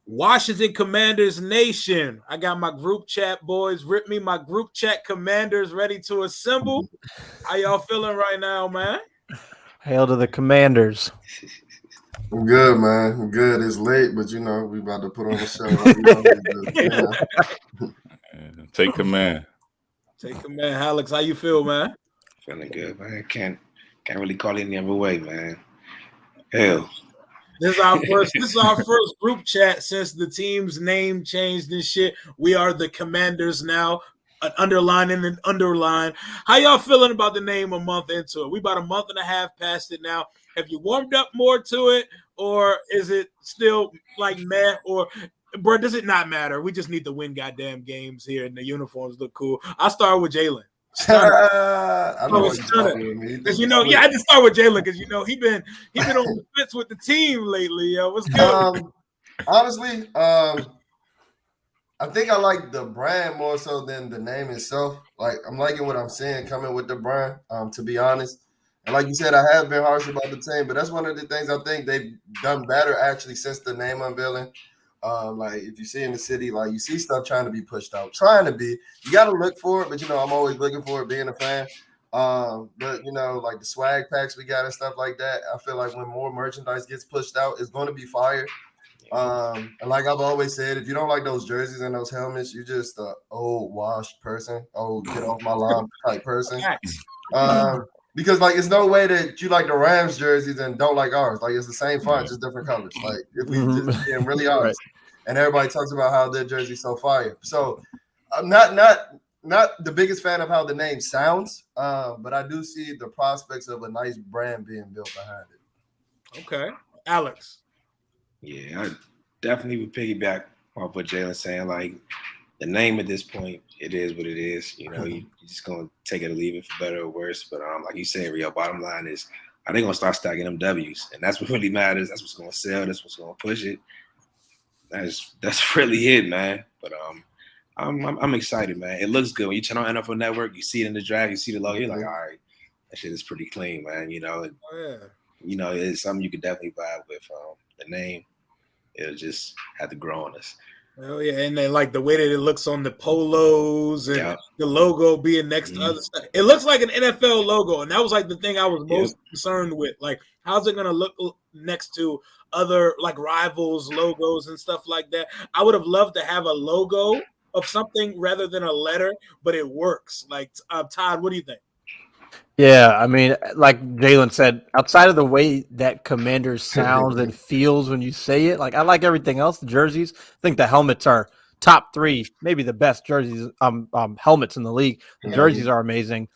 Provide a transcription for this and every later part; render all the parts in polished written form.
Washington Commanders Nation. I got my group chat boys. Rip me, my group chat commanders ready to assemble. How y'all feeling right now, man? Hail to the Commanders. I'm good, man. I'm good. It's late, but we about to put on a show. Take command. Take command, Alex. How you feel, man? Feeling good, man. Can't really call it any other way, man. Hell. This is our first group chat since the team's name changed and shit. We are the Commanders now. An underline and an underline. How y'all feeling about the name a month into it? We about a month and a half past it now. Have you warmed up more to it, or is it still like meh? Or, bro, does it not matter? We just need to win goddamn games here, and the uniforms look cool. I'll start with Jalen. I know because I just start with Jalen because he been on the fence with the team lately. Yo, what's good? Honestly, I think I like the brand more so than the name itself. Like, I'm liking what I'm seeing coming with the brand, to be honest. And like you said, I have been harsh about the team, but that's one of the things I think they've done better actually since the name unveiling. Like, if you see in the city, like, you see stuff trying to be pushed out. You got to look for it, but, I'm always looking for it being a fan. But, like the swag packs we got and stuff like that, I feel like when more merchandise gets pushed out, it's going to be fire. And like I've always said, if you don't like those jerseys and those helmets, you're just an old washed person, get off my lawn type person. Because like it's no way that you like the Rams jerseys and don't like ours. Like it's the same font, just different colors. Like if we just being really honest, and everybody talks about how their jersey's so fire. So I'm not the biggest fan of how the name sounds, but I do see the prospects of a nice brand being built behind it. Okay, Alex. Yeah, I definitely would piggyback off what Jalen's saying. Like, the name at this point, it is what it is. You're just going to take it or leave it for better or worse. But like you said, Rio, bottom line is, are they going to start stacking them W's? And that's what really matters. That's what's going to sell. That's what's going to push it. That's really it, man. But I'm excited, man. It looks good. When you turn on NFL Network, you see it in the draft, you see the logo, you're like, all right, that shit is pretty clean, man. It's something you could definitely vibe with. The name, it'll just have to grow on us. Oh yeah, and then like the way that it looks on the polos and the logo being next to other stuff, it looks like an NFL logo, and that was like the thing I was most concerned with. Like, how's it gonna look next to other like rivals logos and stuff like that? I would have loved to have a logo of something rather than a letter, but it works. Like, Todd, what do you think? Yeah, I mean, like Jalen said, outside of the way that Commanders sounds and feels when you say it, like I like everything else. The jerseys, I think the helmets are top 3, maybe the best jerseys, helmets in the league. The jerseys are amazing.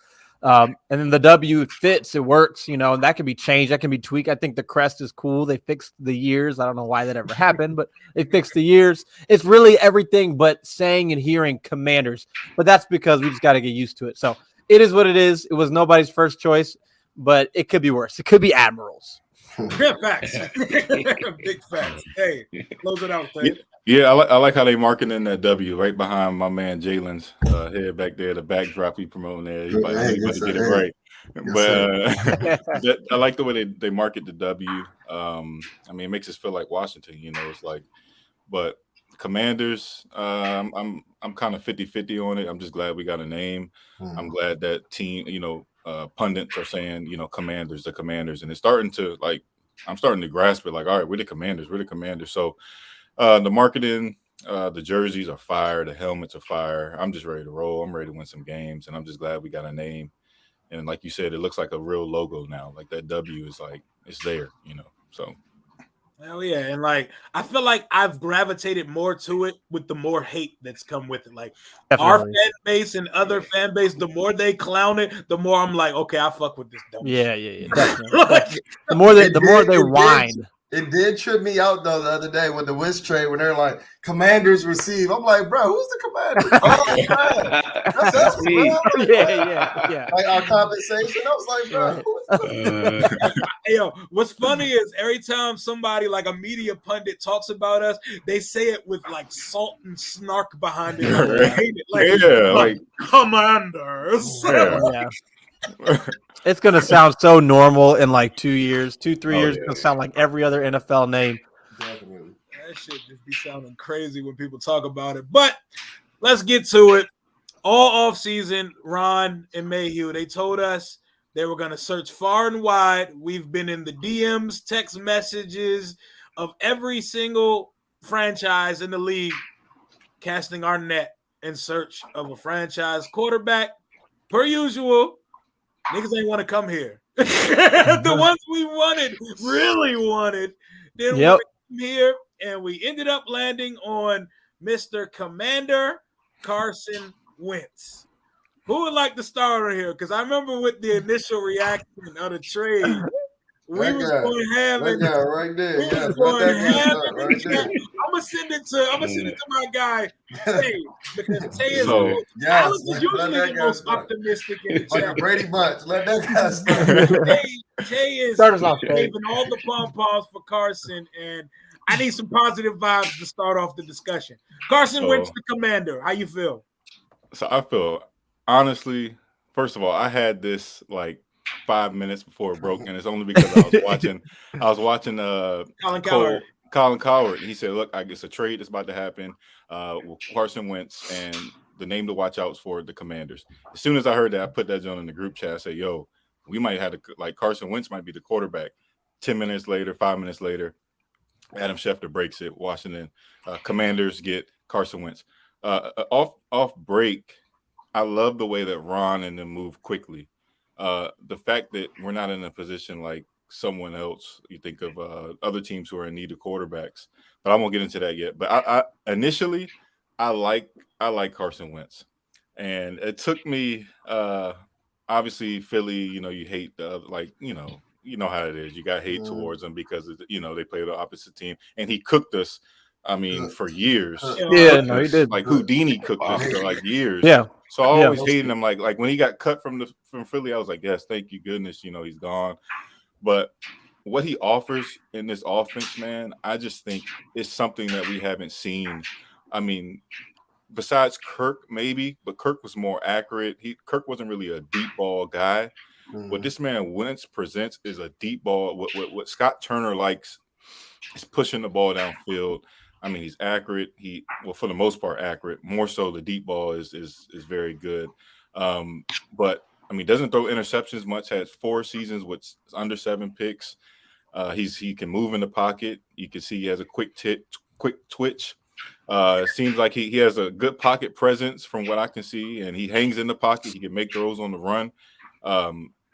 And then the W fits, it works, and that can be changed, that can be tweaked. I think the crest is cool. They fixed the years. I don't know why that ever happened, but they fixed the years. It's really everything but saying and hearing Commanders. But that's because we just got to get used to it. So it is what it is. It was nobody's first choice, but it could be worse. It could be Admirals. Big facts. Big facts. Hey, close it out, Ted. Yeah, I like how they marketing that W right behind my man Jalen's head back there, the backdrop he promoting there. He about to get it right. But I like the way they market the W. I mean, it makes us feel like Washington, it's like, but Commanders, I'm kind of 50-50 on it. I'm just glad we got a name. I'm glad that team, pundits are saying, Commanders, the Commanders. And it's starting to, like, I'm starting to grasp it, like, all right, we're the Commanders. So the marketing, the jerseys are fire. The helmets are fire. I'm just ready to roll. I'm ready to win some games. And I'm just glad we got a name. And like you said, it looks like a real logo now. Like that W is like, it's there, so. Hell yeah. And like, I feel like I've gravitated more to it with the more hate that's come with it. Like, definitely. Our fan base and other fan base, the more they clown it, the more I'm like, okay, I fuck with this. Yeah. Definitely. The more they whine. It did trip me out, though, the other day with the Wiz trade when they're like, Commanders receive. I'm like, bro, who's the Commander? That's us, me. Bro. Yeah. Like our compensation. I was like, bro, who's Hey, yo, what's funny is every time somebody, like a media pundit, talks about us, they say it with like salt and snark behind it. Like, they hate it. Like Commanders. Yeah. It's going to sound so normal in like 2 years, 2-3 years. It's going to sound like every other NFL name. Definitely. That shit just be sounding crazy when people talk about it. But let's get to it. All offseason, Ron and Mayhew, they told us they were going to search far and wide. We've been in the DMs, text messages of every single franchise in the league, casting our net in search of a franchise quarterback. Per usual, niggas ain't want to come here. The ones we really wanted, didn't want to come here. And we ended up landing on Mr. Commander Carson Wentz. Who would like to start here? Because I remember with the initial reaction of the trade, we was going ham and right there. Yeah, I'm gonna send it to my guy Tay, because Tay is Alex is usually the most optimistic in the chat. Like a Brady Bunch. Let that guy start. Tay is giving all the pom-poms for Carson, and I need some positive vibes to start off the discussion. Carson Wentz, the Commander. How you feel? So I feel, honestly, first of all, I had this like 5 minutes before it broke, and it's only because I was watching Colin Cowherd. He said, look, I guess a trade is about to happen with Carson Wentz, and the name to watch out for the Commanders. As soon as I heard that, I put that on in the group chat. I said, yo, we might have Carson Wentz might be the quarterback. 5 minutes later, Adam Schefter breaks it. Washington Commanders get Carson Wentz. Off break, I love the way that Ron and them move quickly. The fact that we're not in a position like someone else, you think of other teams who are in need of quarterbacks, but I won't get into that yet. But I initially, I like Carson Wentz, and it took me obviously Philly. You hate you know how it is. You got hate towards them because they play the opposite team, and he cooked us. I mean, for years. Yeah, no, he did. Like Houdini cooked us for like years. Yeah. So I always hated him. Like when he got cut from Philly, I was like, yes, thank you, goodness, he's gone. But what he offers in this offense, man, I just think it's something that we haven't seen. I mean, besides Kirk, maybe, but Kirk was more accurate. Kirk wasn't really a deep ball guy. What this man Wentz presents is a deep ball. What Scott Turner likes is pushing the ball downfield. I mean, he's accurate. For the most part, accurate. More so, the deep ball is very good. But I mean, doesn't throw interceptions much. Has 4 seasons with under 7 picks. He can move in the pocket. You can see he has a quick twitch. Seems like he has a good pocket presence from what I can see, and he hangs in the pocket. He can make throws on the run.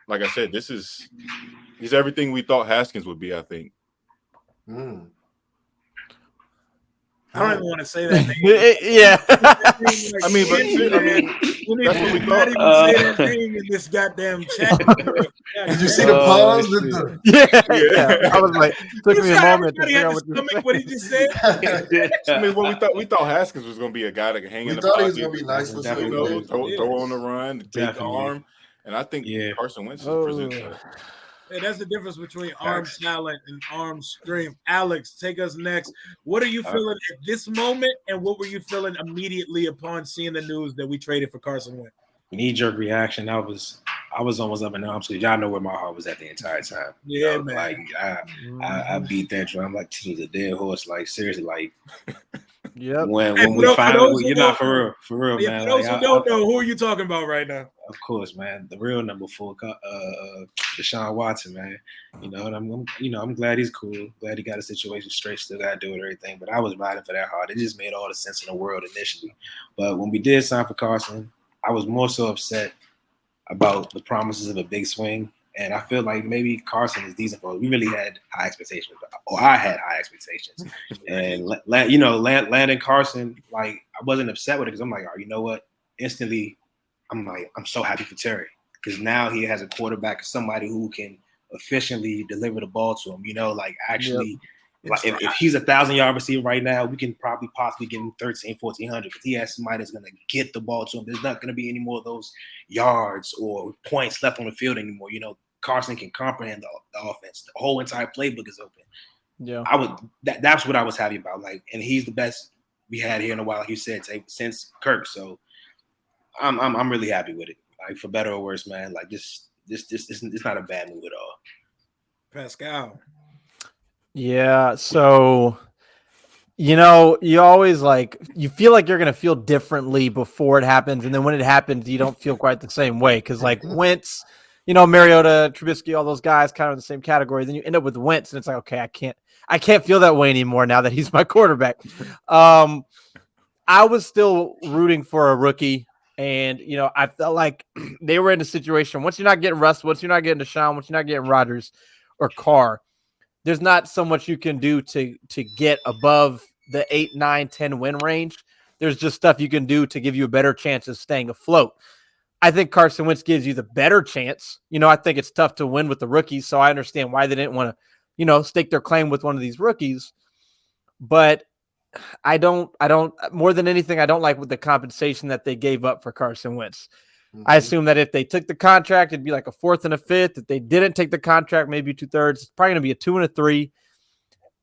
Like I said, he's everything we thought Haskins would be, I think. I don't even want to say that name. Yeah. I mean, that's what we thought. Say that name in this goddamn chat. Did you see the pause? Yeah. I was like, took me a moment to figure out what he just said. I mean, we thought Haskins was going to be a guy that could hang in the pocket. We thought he was going to be nice for throw on the run, big arm. And I think Carson Wentz presents that. Hey, that's the difference between arm talent and arm strength. Alex, take us next. What are you feeling at this moment, and what were you feeling immediately upon seeing the news that we traded for Carson Wentz? Knee-jerk reaction. I was almost up in arms because y'all know where my heart was at the entire time. Yeah, man. Like I beat that drum like to the dead horse. Like seriously, like when we finally, for real, man. For those who don't know, who are you talking about right now? Of course, man. The real number 4, Deshaun Watson, man. And I'm glad he's cool. Glad he got a situation straight. Still got to do it, everything. But I was riding for that hard. It just made all the sense in the world initially. But when we did sign for Carson, I was more so upset about the promises of a big swing. And I feel like maybe Carson is decent for us. We really had high expectations, or I had high expectations. And landing Carson, like I wasn't upset with it because I'm like, oh, you know what? Instantly, I'm so happy for Terry because now he has a quarterback, somebody who can efficiently deliver the ball to him. Actually, like if he's a 1,000-yard receiver right now, we can possibly give him 1,300, 1,400 because he has somebody that's going to get the ball to him. There's not going to be any more of those yards or points left on the field anymore. Carson can comprehend the offense. The whole entire playbook is open. Yeah, that's what I was happy about. And he's the best we had here in a while, like you said, since Kirk. So I'm really happy with it. Like for better or worse, man. Like this it's not a bad move at all. Pascal. Yeah. So You know, you always you feel like you're going to feel differently before it happens. And then when it happens, you don't feel quite the same way. Because Wentz, Mariota, Trubisky, all those guys kind of in the same category. Then you end up with Wentz and it's like, okay, I can't feel that way anymore now that he's my quarterback. I was still rooting for a rookie. And, I felt like they were in a situation. Once you're not getting Russ, once you're not getting Deshaun, once you're not getting Rodgers or Carr, there's not so much you can do to get above the 8, 9, 10 win range. There's just stuff you can do to give you a better chance of staying afloat. I think Carson Wentz gives you the better chance. I think it's tough to win with the rookies, so I understand why they didn't want to, stake their claim with one of these rookies. But I don't more than anything, I don't like with the compensation that they gave up for Carson Wentz. I assume that if they took the contract, it'd be like a 4th and a 5th. If they didn't take the contract, maybe 2/3. It's probably going to be a 2 and a 3.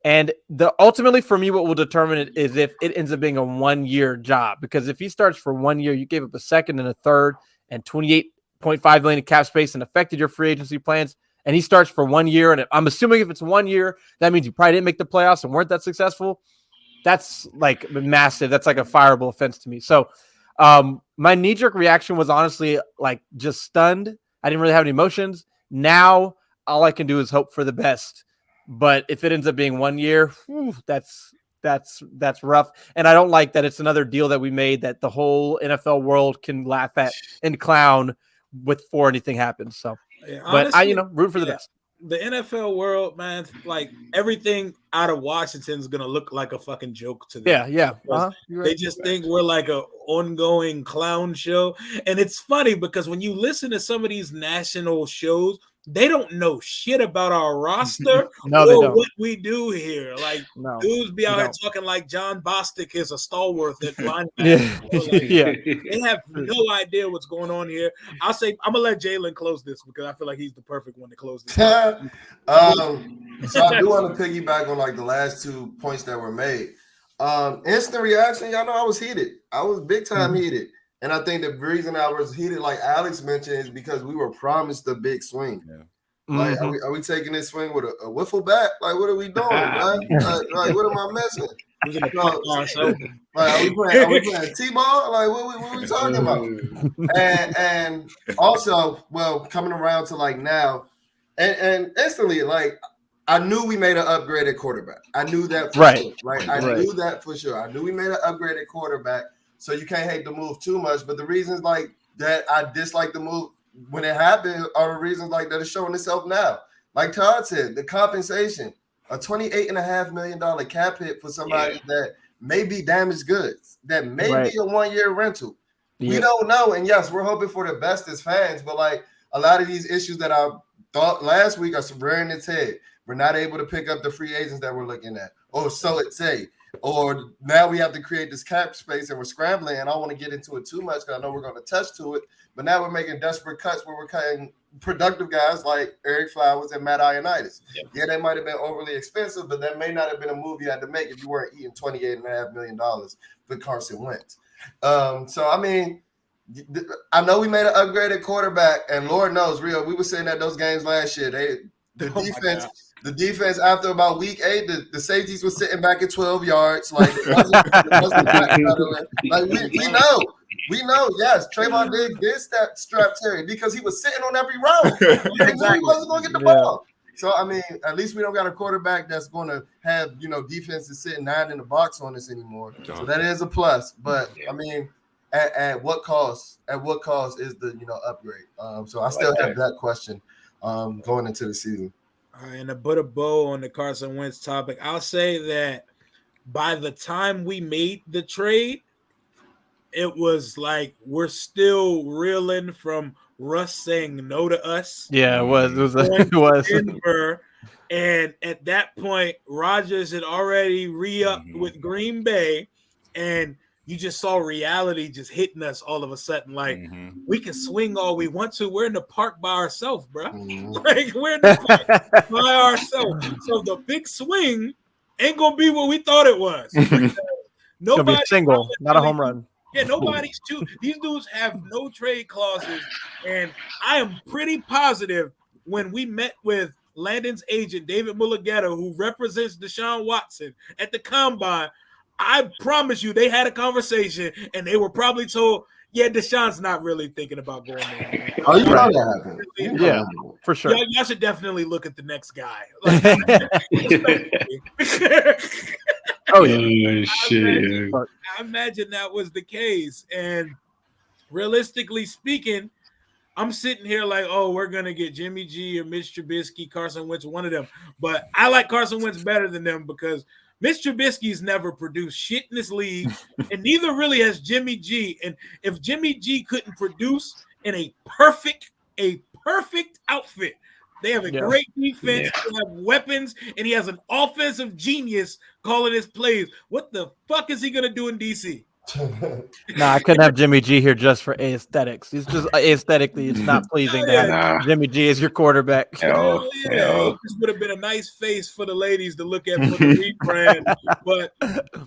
And ultimately for me, what will determine it is if it ends up being a 1-year job. Because if he starts for 1 year, you gave up a 2nd and a 3rd and $28.5 million in cap space and affected your free agency plans. And he starts for 1 year. And I'm assuming if it's 1 year, that means you probably didn't make the playoffs and weren't that successful. That's massive. That's like a fireable offense to me. So my knee-jerk reaction was honestly just stunned. I didn't really have any emotions. Now all I can do is hope for the best. But if it ends up being 1 year, that's rough. And I don't like that it's another deal that we made that the whole NFL world can laugh at and clown before anything happens. So, yeah, honestly, but root for the best. The NFL world, man, everything out of Washington is gonna look like a fucking joke to them. Yeah. They just think we're like an ongoing clown show, and it's funny because when you listen to some of these national shows, they don't know shit about our roster or what we do here. Dudes be out here talking like John Bostic is a stalwart at linebacker. They have no idea what's going on here. I'll say I'm gonna let Jalen close this because I feel like he's the perfect one to close this. So I do want to piggyback on the last 2 points that were made. Instant reaction, y'all know I was heated. I was big time heated. And I think the reason I was heated, like Alex mentioned, is because we were promised a big swing. Yeah. Are we taking this swing with a wiffle bat? What are we doing, man? What am I missing? Are we playing T-ball? What are we talking about? And also, coming around to now, and instantly, I knew we made an upgraded quarterback. I knew that for sure. Right? I knew that for sure. I knew we made an upgraded quarterback. So you can't hate the move too much. But the reasons that I dislike the move when it happened are the reasons that it's showing itself now. Like Todd said, the compensation, a $28.5 million cap hit for somebody that may be damaged goods, that may be a 1-year rental. Yeah. We don't know. And yes, we're hoping for the best as fans, but a lot of these issues that I thought last week are rearing its head. We're not able to pick up the free agents that we're looking at. Or so it say. Or now we have to create this cap space and we're scrambling. And I don't want to get into it too much because I know we're going to touch to it. But now we're making desperate cuts where we're cutting productive guys like Eric Flowers and Matt Ioannidis. Yep. Yeah, they might have been overly expensive, but that may not have been a move you had to make if you weren't eating $28.5 million for Carson Wentz. So, I mean, I know we made an upgraded quarterback, and Lord knows, Rio, we were saying that those games last year, the defense after about week 8, the safeties were sitting back at 12 yards. We know, yes, Trayvon Diggs did strap Terry because he was sitting on every route. Exactly. He wasn't going to get the ball. So, I mean, at least we don't got a quarterback that's going to have, defenses sitting 9 in the box on us anymore. So that is a plus. But, I mean, at what cost? At what cost is the, upgrade? So I still have that question going into the season. All right, and to put a bow on the Carson Wentz topic, I'll say that by the time we made the trade, it was we're still reeling from Russ saying no to us. Yeah, it was. Denver, and at that point, Rodgers had already re-upped with Green Bay, and you just saw reality just hitting us all of a sudden. We can swing all we want to. We're in the park by ourselves, bro. We're in the park by ourselves. So the big swing ain't gonna be what we thought it was. Nobody single, not a home run. Yeah, nobody's too. These dudes have no trade clauses, and I am pretty positive when we met with Landon's agent, David Mulugeta, who represents Deshaun Watson at the Combine, I promise you they had a conversation and they were probably told, yeah, Deshaun's not really thinking about going there. Oh, you know that happened. Yeah, for sure. Y'all should definitely look at the next guy. Oh, yeah. I imagine that was the case. And realistically speaking, I'm sitting here like, oh, we're going to get Jimmy G or Mitch Trubisky, Carson Wentz, one of them. But I like Carson Wentz better than them because Mitch Trubisky's never produced shit in this league, and neither really has Jimmy G. And if Jimmy G couldn't produce in a perfect outfit, they have a great defense, they have weapons, and he has an offensive genius calling his plays. What the fuck is he going to do in DC? I couldn't have Jimmy G here just for aesthetics. It's just aesthetically, it's not pleasing to have Jimmy G as your quarterback. This would have been a nice face for the ladies to look at for the rebrand. But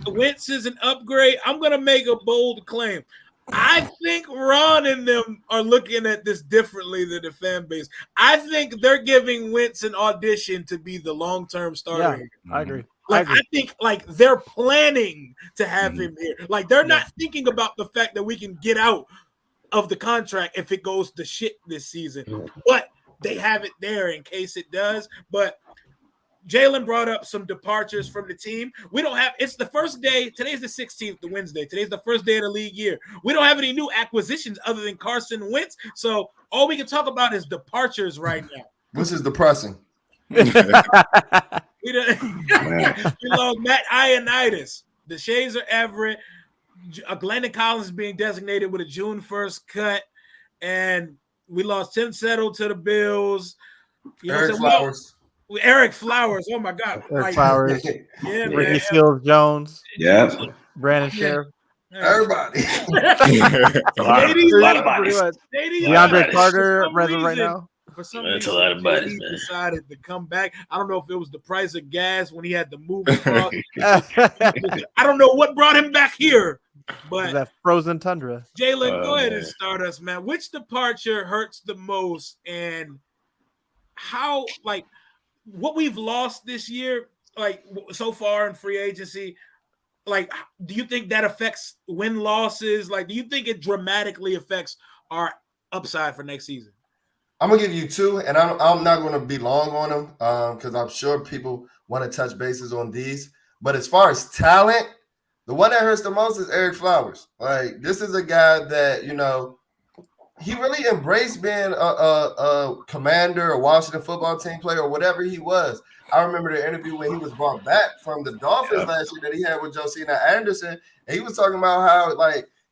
Wentz is an upgrade. I'm going to make a bold claim. I think Ron and them are looking at this differently than the fan base. I think they're giving Wentz an audition to be the long-term starter. Yeah, I agree. I think they're planning to have him here. Like they're not thinking about the fact that we can get out of the contract if it goes to shit this season. But they have it there in case it does. But Jalen brought up some departures from the team. We don't have – it's the first day. Today's the 16th, the Wednesday. Today's the first day of the league year. We don't have any new acquisitions other than Carson Wentz. So all we can talk about is departures right now. Which is depressing. We lost Matt Ioannidis, DeShazer Everett, Landon Collins being designated with a June 1st cut, and we lost Tim Settle to the Bills. Eric Flowers. Oh my God. Flowers. Ricky Seals-Jones. Yeah. Brandon Sheriff. Everybody. DeAndre Carter, rather right now. For some reason, he decided to come back. I don't know if it was the price of gas when he had to move across. I don't know what brought him back here. But that frozen tundra. Jalen, go ahead and start us, man. Which departure hurts the most, and how, what we've lost this year, so far in free agency, do you think that affects win losses? Do you think it dramatically affects our upside for next season? I'm gonna give you two, and I'm not gonna be long on them because I'm sure people want to touch bases on these. But as far as talent, the one that hurts the most is Eric Flowers. This is a guy that he really embraced being a commander, a Washington football team player, or whatever he was. I remember the interview when he was brought back from the Dolphins last year that he had with Josina Anderson, and he was talking about how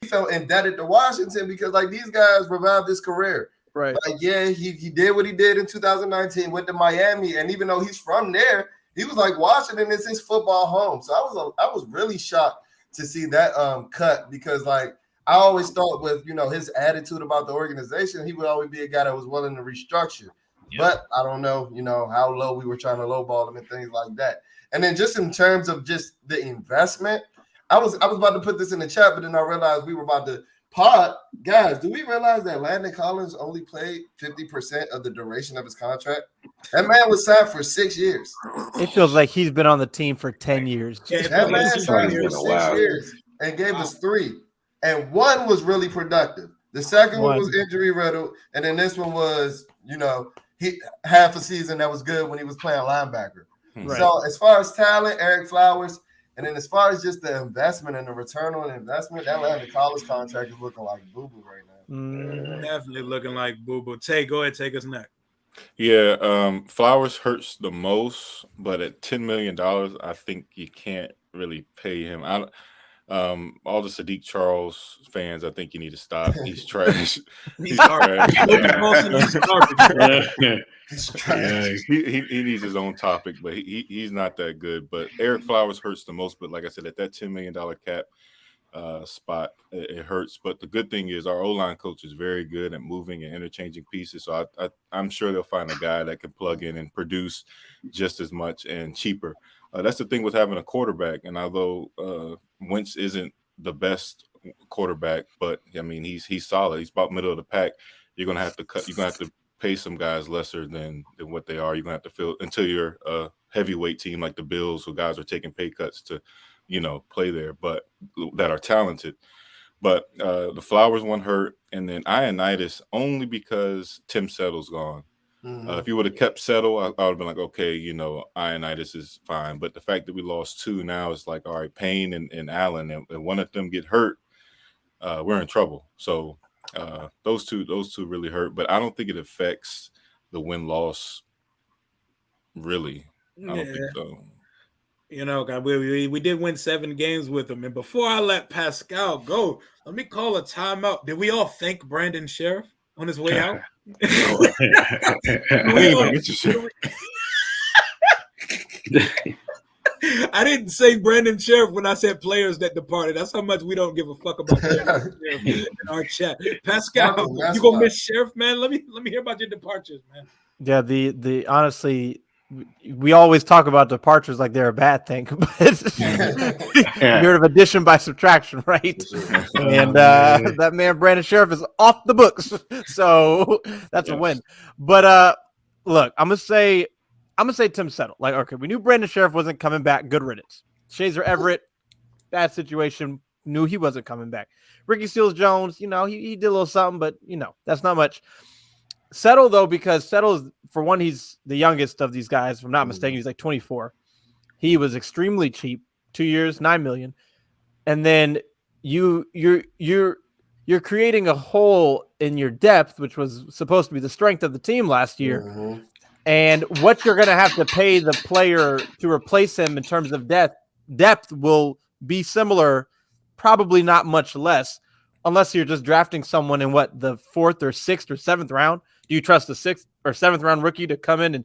he felt indebted to Washington because these guys revived his career. Right. He did what he did in 2019, went to Miami, and even though he's from there, he was like, Washington is his football home. So I was really shocked to see that cut because I always thought with his attitude about the organization, he would always be a guy that was willing to restructure. Yep. But I don't know, how low we were trying to lowball him and things like that. And then just in terms of just the investment, I was about to put this in the chat, but then I realized we were about to pod. Guys, do we realize that Landon Collins only played 50% of the duration of his contract? That man was signed for 6 years. It feels like he's been on the team for 10 years. Yeah, that man signed for 6 years and gave us 3. And one was really productive. The second one was injury riddled. And then this one was, he half a season that was good when he was playing linebacker. Right. So as far as talent, Eric Flowers, and then as far as just the investment and the return on investment, that Landon Collins contract is looking like boo-boo right now. Definitely looking like boo-boo. Tay, go ahead, take us next. Yeah, Flowers hurts the most, but at $10 million, I think you can't really pay him. All the Sadiq Charles fans, I think you need to stop. He's trash. He's trash. He's trash. He needs his own topic, but he's not that good. But Eric Flowers hurts the most. But like I said, at that $10 million cap spot, it hurts. But the good thing is our O-line coach is very good at moving and interchanging pieces. So I'm sure they'll find a guy that can plug in and produce just as much and cheaper. That's the thing with having a quarterback. And although Wentz isn't the best quarterback, but I mean he's solid. He's about middle of the pack. You're gonna have to pay some guys lesser than what they are. You're gonna have to fill until you're a heavyweight team like the Bills, who guys are taking pay cuts to, play there, but that are talented. But the Flowers one hurt, and then Ioannidis only because Tim Settle's gone. If you would have kept Settle, I would have been like, okay, Ioannidis is fine. But the fact that we lost two now is like, all right, Payne and Allen, and one of them get hurt, we're in trouble. So those two really hurt. But I don't think it affects the win-loss, really. I don't think so. We did win 7 games with them. And before I let Pascal go, let me call a timeout. Did we all thank Brandon Sheriff on his way out? I didn't say Brandon Sheriff when I said players that departed. That's how much we don't give a fuck about players in our chat. Pascal, you gonna miss Sheriff, man? Let me hear about your departures, man. Yeah, the honestly, we always talk about departures like they're a bad thing, but you're of addition by subtraction, right? And that man Brandon Sheriff is off the books, so that's a win. But look, I'm gonna say Tim Settle. Like, okay, we knew Brandon Sheriff wasn't coming back. Good riddance. Shazer Everett, bad situation. Knew he wasn't coming back. Ricky Seals-Jones, he did a little something, but that's not much. Settle, though, because Settle is, for one, he's the youngest of these guys. If I'm not mistaken, he's like 24. He was extremely cheap. 2 years, $9 million. And then you're creating a hole in your depth, which was supposed to be the strength of the team last year. And what you're going to have to pay the player to replace him in terms of depth will be similar, probably not much less, unless you're just drafting someone in the 4th or 6th or 7th round. Do you trust the 6th or 7th round rookie to come in and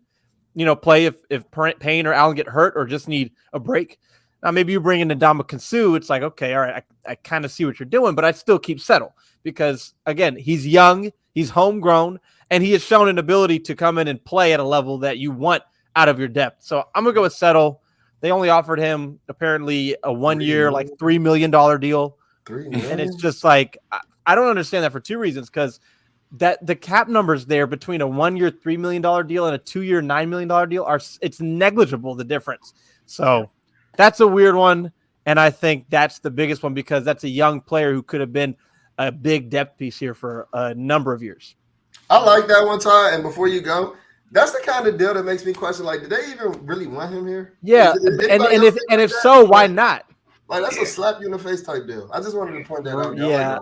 play if Payne or Allen get hurt or just need a break? Now maybe you bring in Ndamukong Suh. It's like, okay, all right, I kind of see what you're doing, but I'd still keep Settle because again, he's young, he's homegrown, and he has shown an ability to come in and play at a level that you want out of your depth. So I'm gonna go with Settle. They only offered him apparently a 1 year, like $3 million deal. And it's just like, I don't understand that for 2 reasons. Because that the cap numbers there between a 1 year, $3 million deal and a 2 year, $9 million deal it's negligible, the difference. So that's a weird one. And I think that's the biggest one because that's a young player who could have been a big depth piece here for a number of years. I like that one, Ty. And before you go, that's the kind of deal that makes me question, like, did they even really want him here? Yeah. And if so, why not? Like, that's a slap you in the face type deal. I just wanted to point that out.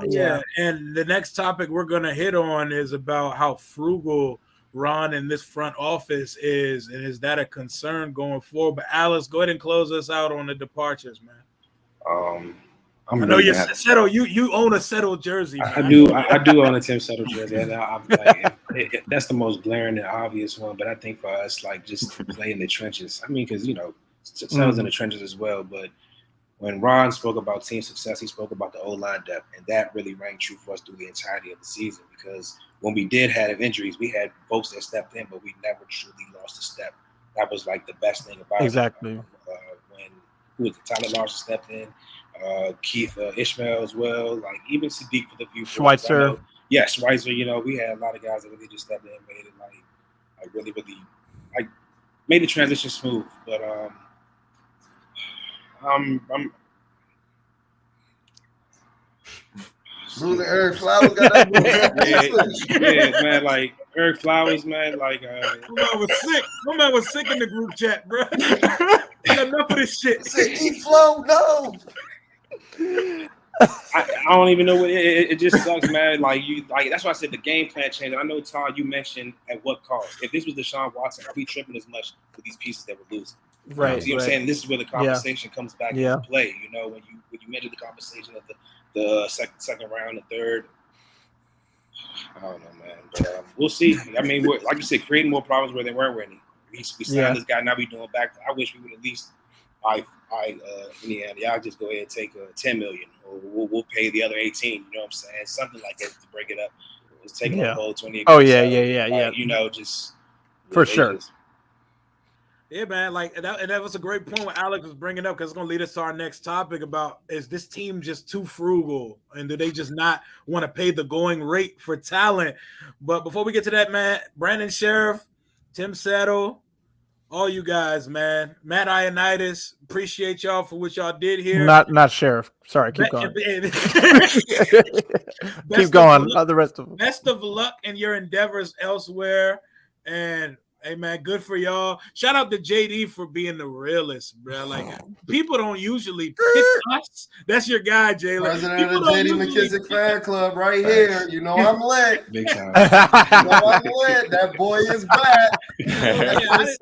Yeah. And the next topic we're going to hit on is about how frugal Ron and this front office is, and is that a concern going forward? But Alice, go ahead and close us out on the departures, man. I know you're Settle. You own a Settle jersey. Man. I do own a Tim Settle jersey, and that's the most glaring and obvious one. But I think for us, like, just play in the trenches. I mean, because Settle's in the trenches as well. But when Ron spoke about team success, he spoke about the O-line depth, and that really rang true for us through the entirety of the season. Because when we did have injuries, we had folks that stepped in, but we never truly lost a step. That was like the best thing about exactly. When Tyler Larson stepped in. Keith Ishmael as well, like even Sadiq for the few. Schweitzer. Schweitzer, we had a lot of guys that really just stepped in and made it like really made the transition smooth. But I'm Eric Flowers got that. yeah, man, like Eric Flowers, man, like my man was sick in the group chat, bro. Enough of this shit. Say E-Flow, no. I don't even know what it just sucks, man. Like that's why I said the game plan changed. And I know, Todd, you mentioned at what cost. If this was Deshaun Watson, are we tripping as much with these pieces that we're losing? Right. See what I'm saying? This is where the conversation comes back into play. When you mentioned the conversation of the second round, the third. I don't know, man. But we'll see. I mean, we're, like you said, creating more problems where there weren't any. We signed this guy. Now we doing back. I wish we would at least. Indiana, y'all just go ahead and take $10 million, or we'll pay the other 18. You know what I'm saying? Something like that to break it up. Just taking the whole 28. Oh yeah. Just for sure. Yeah, man. Like and that was a great point what Alex was bringing up because it's gonna lead us to our next topic about is this team just too frugal and do they just not want to pay the going rate for talent? But before we get to that, man, Brandon Sheriff, Tim Settle, all you guys, man, Matt Ionitis, appreciate y'all for what y'all did here. Not Sheriff. Sorry, keep going. Keep going. The rest of them. Best of luck in your endeavors elsewhere, and hey man, good for y'all. Shout out to JD for being the realist, bro. Like people don't usually pick us. That's your guy, Jalen. President of the JD McKissic fan club right here. You know I'm lit. Big time. You know I'm lit. That boy is back.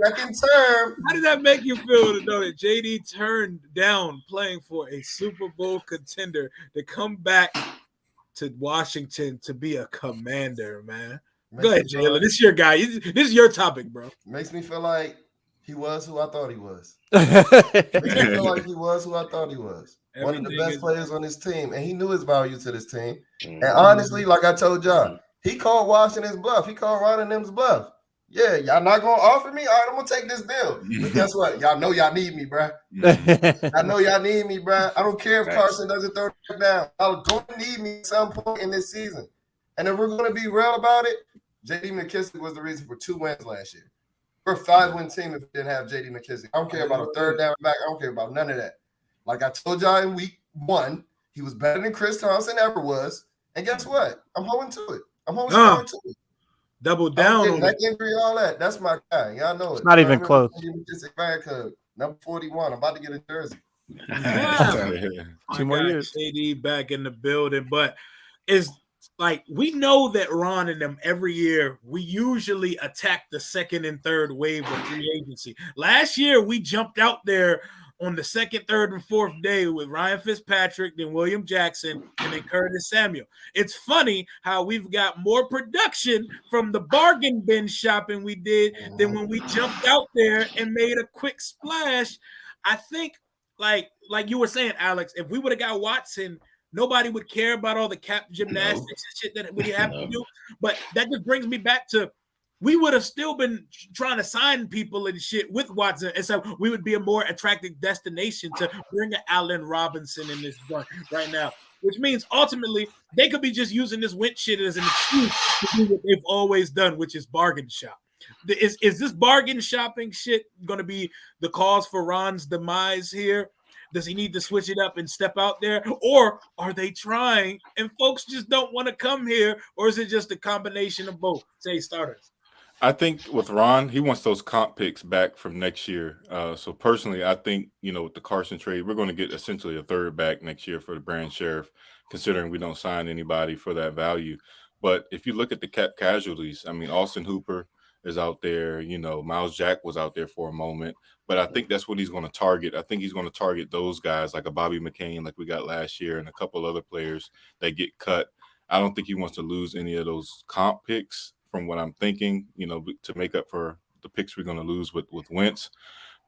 Second term. How did that make you feel to know that JD turned down playing for a Super Bowl contender to come back to Washington to be a Commander, man? Go ahead, Jalen. This is your guy. This is your topic, bro. Makes me feel like he was who I thought he was. Makes me feel like he was who I thought he was. One of the best players on this team, and he knew his value to this team. And honestly, like I told y'all, he called Washington's bluff. He called Ron and them's bluff. Yeah, y'all not gonna offer me? All right, I'm gonna take this deal. But guess what? Y'all know y'all need me, bro. I know y'all need me, bro. I don't care if Carson doesn't throw it down. Y'all gonna need me at some point in this season. And if we're gonna be real about it, JD McKissic was the reason for 2 wins last year. We're a 5-win team if we didn't have JD McKissic. I don't care about a third down back. I don't care about none of that. Like I told y'all in week 1, he was better than Chris Thompson ever was. And guess what? I'm holding to it. I'm holding to it. Double down on that injury, all that. That's my guy. Y'all know it. It's not even close. Number 41. I'm about to get a jersey. Wow. 2 more years. JD back in the building, but it's like we know that Ron and them every year we usually attack the second and third wave of free agency. Last year we jumped out there on the second, third, and fourth day with Ryan Fitzpatrick, then William Jackson, and then Curtis Samuel. It's funny how we've got more production from the bargain bin shopping we did than when we jumped out there and made a quick splash. I think, like you were saying, Alex, if we would have got Watson, nobody would care about all the cap gymnastics and shit that we have to do. But that just brings me back to we would have still been trying to sign people and shit with Watson. And so we would be a more attractive destination to bring an Allen Robinson in this joint right now, which means ultimately they could be just using this Wentz shit as an excuse to do what they've always done, which is bargain shop. Is this bargain shopping shit going to be the cause for Ron's demise here? Does he need to switch it up and step out there? Or are they trying and folks just don't want to come here? Or is it just a combination of both? Say starters. I think with Ron, he wants those comp picks back from next year. So personally, I think, with the Carson trade, we're going to get essentially a third back next year for the Brand Sheriff, considering we don't sign anybody for that value. But if you look at the cap casualties, I mean, Austin Hooper is out there, Miles Jack was out there for a moment. But I think that's what he's going to target. I think he's going to target those guys like a Bobby McCain like we got last year and a couple other players that get cut. I don't think he wants to lose any of those comp picks from what I'm thinking, to make up for the picks we're going to lose with Wentz.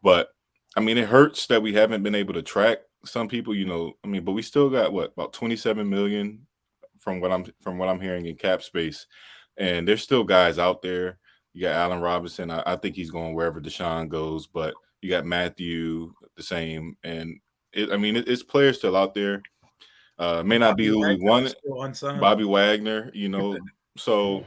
But, I mean, it hurts that we haven't been able to track some people, but we still got, about $27 million from what I'm hearing in cap space. And there's still guys out there. You got Allen Robinson. I think he's going wherever Deshaun goes, but you got Matthew the same. And, it's players still out there. May not be who we wanted. Bobby Wagner, So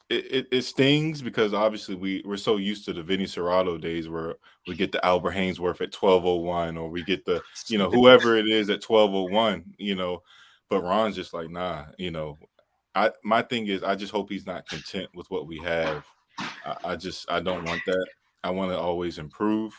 it stings because obviously we're so used to the Vinny Serrato days where we get the Albert Haynesworth at 12:01 or we get the whoever it is at 12:01, but Ron's just like, nah, my thing is I just hope he's not content with what we have. I don't want that. I want to always improve,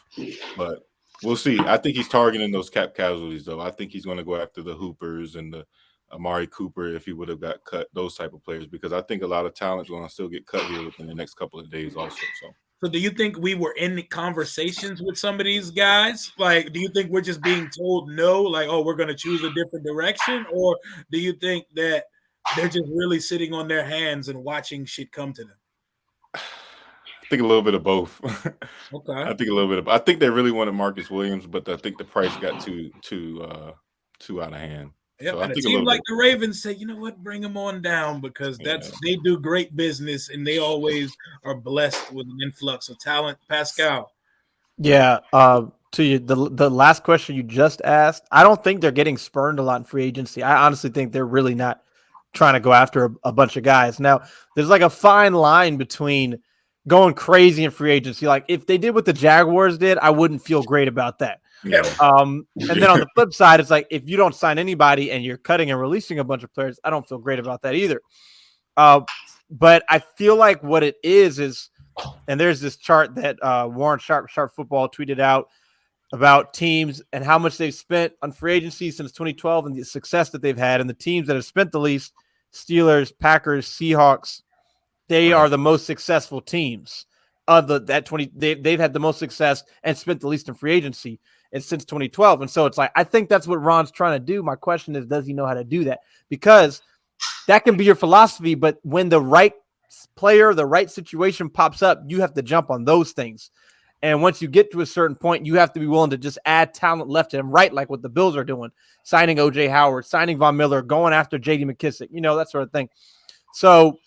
but we'll see. I think he's targeting those cap casualties though. I think he's going to go after the Hoopers and the Amari Cooper if he would have got cut, those type of players, because I think a lot of talent's going to still get cut here within the next couple of days also. So do you think we were in conversations with some of these guys? Like, do you think we're just being told no, like, oh, we're going to choose a different direction? Or do you think that they're just really sitting on their hands and watching shit come to them? I think a little bit of both. Okay. I think they really wanted Marcus Williams, but I think the price got too out of hand. Yeah, So and a team like the Ravens say, you know what, bring them on down because they do great business and they always are blessed with an influx of talent. Pascal. Yeah. To you, the last question you just asked, I don't think they're getting spurned a lot in free agency. I honestly think they're really not trying to go after a bunch of guys. Now, there's like a fine line between going crazy in free agency. Like if they did what the Jaguars did, I wouldn't feel great about that. Yeah. And then on the flip side, it's like if you don't sign anybody and you're cutting and releasing a bunch of players, I don't feel great about that either. But I feel like what it is, and there's this chart that Warren Sharp Football tweeted out about teams and how much they've spent on free agency since 2012 and the success that they've had. And the teams that have spent the least, Steelers, Packers, Seahawks, they are the most successful teams of they've had the most success and spent the least in free agency and since 2012. And so it's like, I think that's what Ron's trying to do. My question is, does he know how to do that? Because that can be your philosophy, but when the right player, the right situation pops up, you have to jump on those things. And once you get to a certain point, you have to be willing to just add talent left and right, like what the Bills are doing, signing O.J. Howard, signing Von Miller, going after J.D. McKissic, that sort of thing. So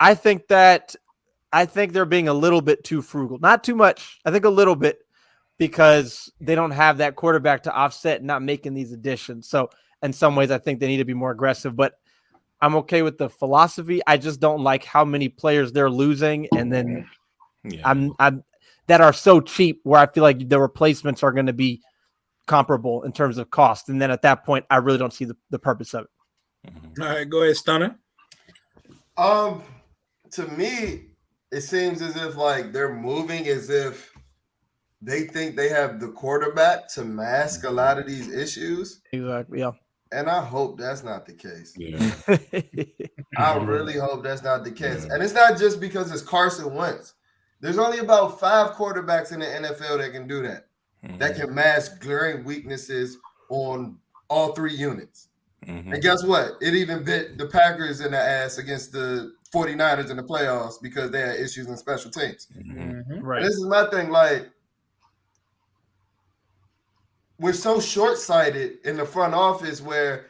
I think they're being a little bit too frugal. Not too much. I think a little bit because they don't have that quarterback to offset not making these additions. So in some ways, I think they need to be more aggressive. But I'm okay with the philosophy. I just don't like how many players they're losing. And then I'm that are so cheap where I feel like the replacements are going to be comparable in terms of cost. And then at that point, I really don't see the purpose of it. All right, go ahead, Stunner. To me, it seems as if like they're moving as if they think they have the quarterback to mask a lot of these issues. Exactly. Yeah. And I hope that's not the case. Yeah. I really hope that's not the case. And it's not just because it's Carson Wentz. There's only about 5 quarterbacks in the NFL that can do that, that can mask glaring weaknesses on all 3 units. And guess what? It even bit the Packers in the ass against the 49ers in the playoffs because they had issues in special teams. Right. And this is my thing. Like, we're so short-sighted in the front office where,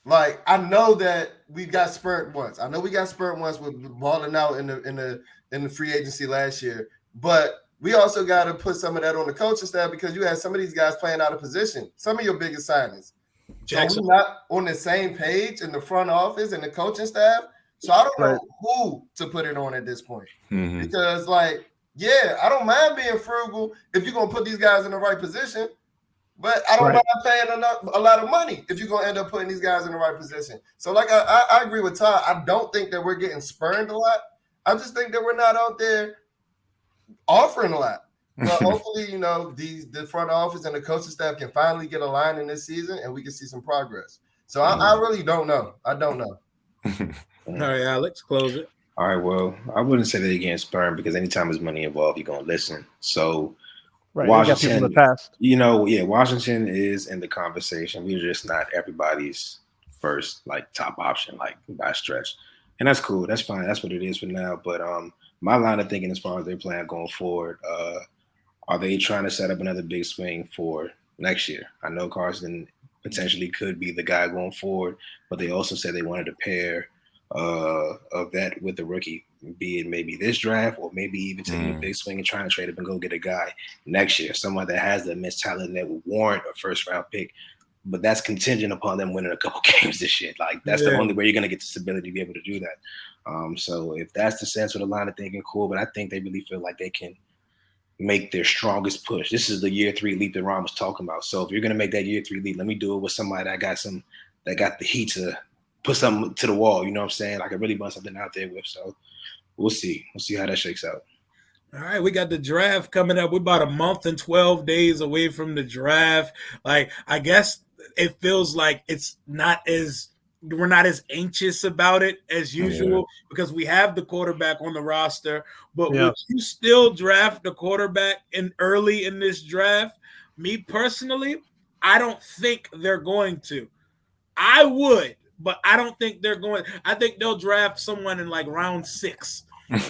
like, I know that we got spurred once. I know we got spurred once with balling out in the free agency last year. But we also got to put some of that on the coaching staff because you had some of these guys playing out of position. Some of your biggest signings. Jackson. So we're not on the same page in the front office and the coaching staff. So I don't know who to put it on at this point. Because, like, yeah, I don't mind being frugal if you're going to put these guys in the right position. But I don't mind paying a lot of money if you're going to end up putting these guys in the right position. So, like, I agree with Todd. I don't think that we're getting spurned a lot. I just think that we're not out there offering a lot. But hopefully, the front office and the coaching staff can finally get aligned in this season and we can see some progress. So I really don't know. I don't know. All right, Alex, close it. All right, well, I wouldn't say they're getting spurned because anytime there's money involved, you're going to listen. So Washington, the past. Washington is in the conversation. We're just not everybody's first, top option, by a stretch. And that's cool. That's fine. That's what it is for now. But my line of thinking as far as their plan going forward, are they trying to set up another big swing for next year? I know Carson potentially could be the guy going forward, but they also said they wanted to pair a vet with the rookie, be it maybe this draft or maybe even taking a big swing and trying to trade up and go get a guy next year, someone that has the immense talent that would warrant a first-round pick. But that's contingent upon them winning a couple games this year. That's the only way you're going to get the stability to be able to do that. So if that's the sense of the line of thinking, cool. But I think they really feel like they can make their strongest push. This is the year 3 leap that Ron was talking about. So if you're going to make that year 3 leap, let me do it with somebody that got the heat to put something to the wall. You know what I'm saying? I can really put something out there with. So we'll see. We'll see how that shakes out. All right, we got the draft coming up. We're about a month and 12 days away from the draft. I guess it feels like we're not as anxious about it as usual because we have the quarterback on the roster. But would you still draft the quarterback early in this draft? Me personally, I don't think they're going to. I would, but I don't think they're going. I think they'll draft someone in round 6,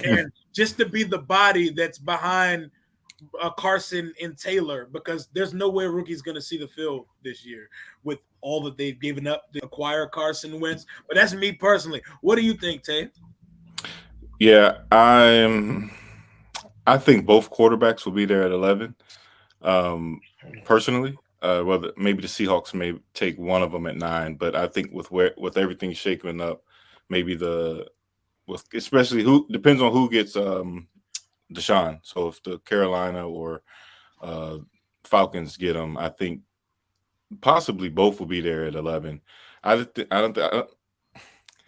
and just to be the body that's behind Carson and Taylor, because there's no way a rookie's going to see the field this year with all that they've given up to acquire Carson Wentz. But that's me personally. What do you think, Tay? Yeah, I think both quarterbacks will be there at 11. Personally, whether maybe the Seahawks may take one of them at 9, but I think with everything shaking up, maybe especially who depends on who gets Deshaun. So if the Carolina or Falcons get him, I think possibly both will be there at 11. That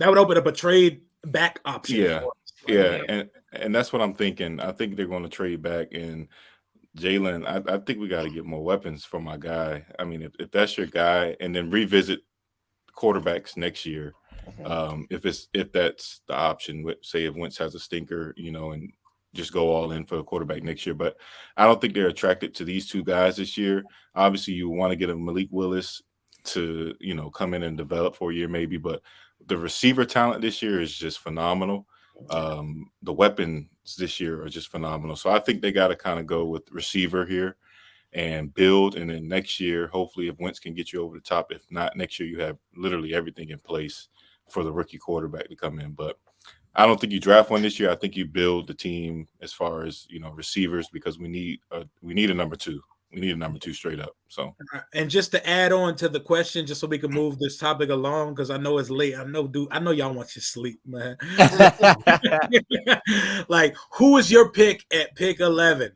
would open up a trade back option. Yeah, for us. yeah, and that's what I'm thinking. I think they're going to trade back, and Jalen, I think we got to get more weapons for my guy. I mean, if that's your guy, and then revisit quarterbacks next year, if that's the option. Say if Wentz has a stinker, and just go all in for a quarterback next year. But I don't think they're attracted to these two guys this year. Obviously, you want to get a Malik Willis to come in and develop for a year maybe, but the receiver talent this year is just phenomenal. The weapons this year are just phenomenal. So I think they got to kind of go with receiver here and build. And then next year, hopefully, if Wentz can get you over the top, if not, next year you have literally everything in place for the rookie quarterback to come in. But I don't think you draft one this year. I think you build the team as far as receivers, because we need a number 2. We need a number 2 straight up. So, and just to add on to the question, just so we can move this topic along, because I know it's late. I know y'all want you to sleep, man. Like, who is your pick at pick 11?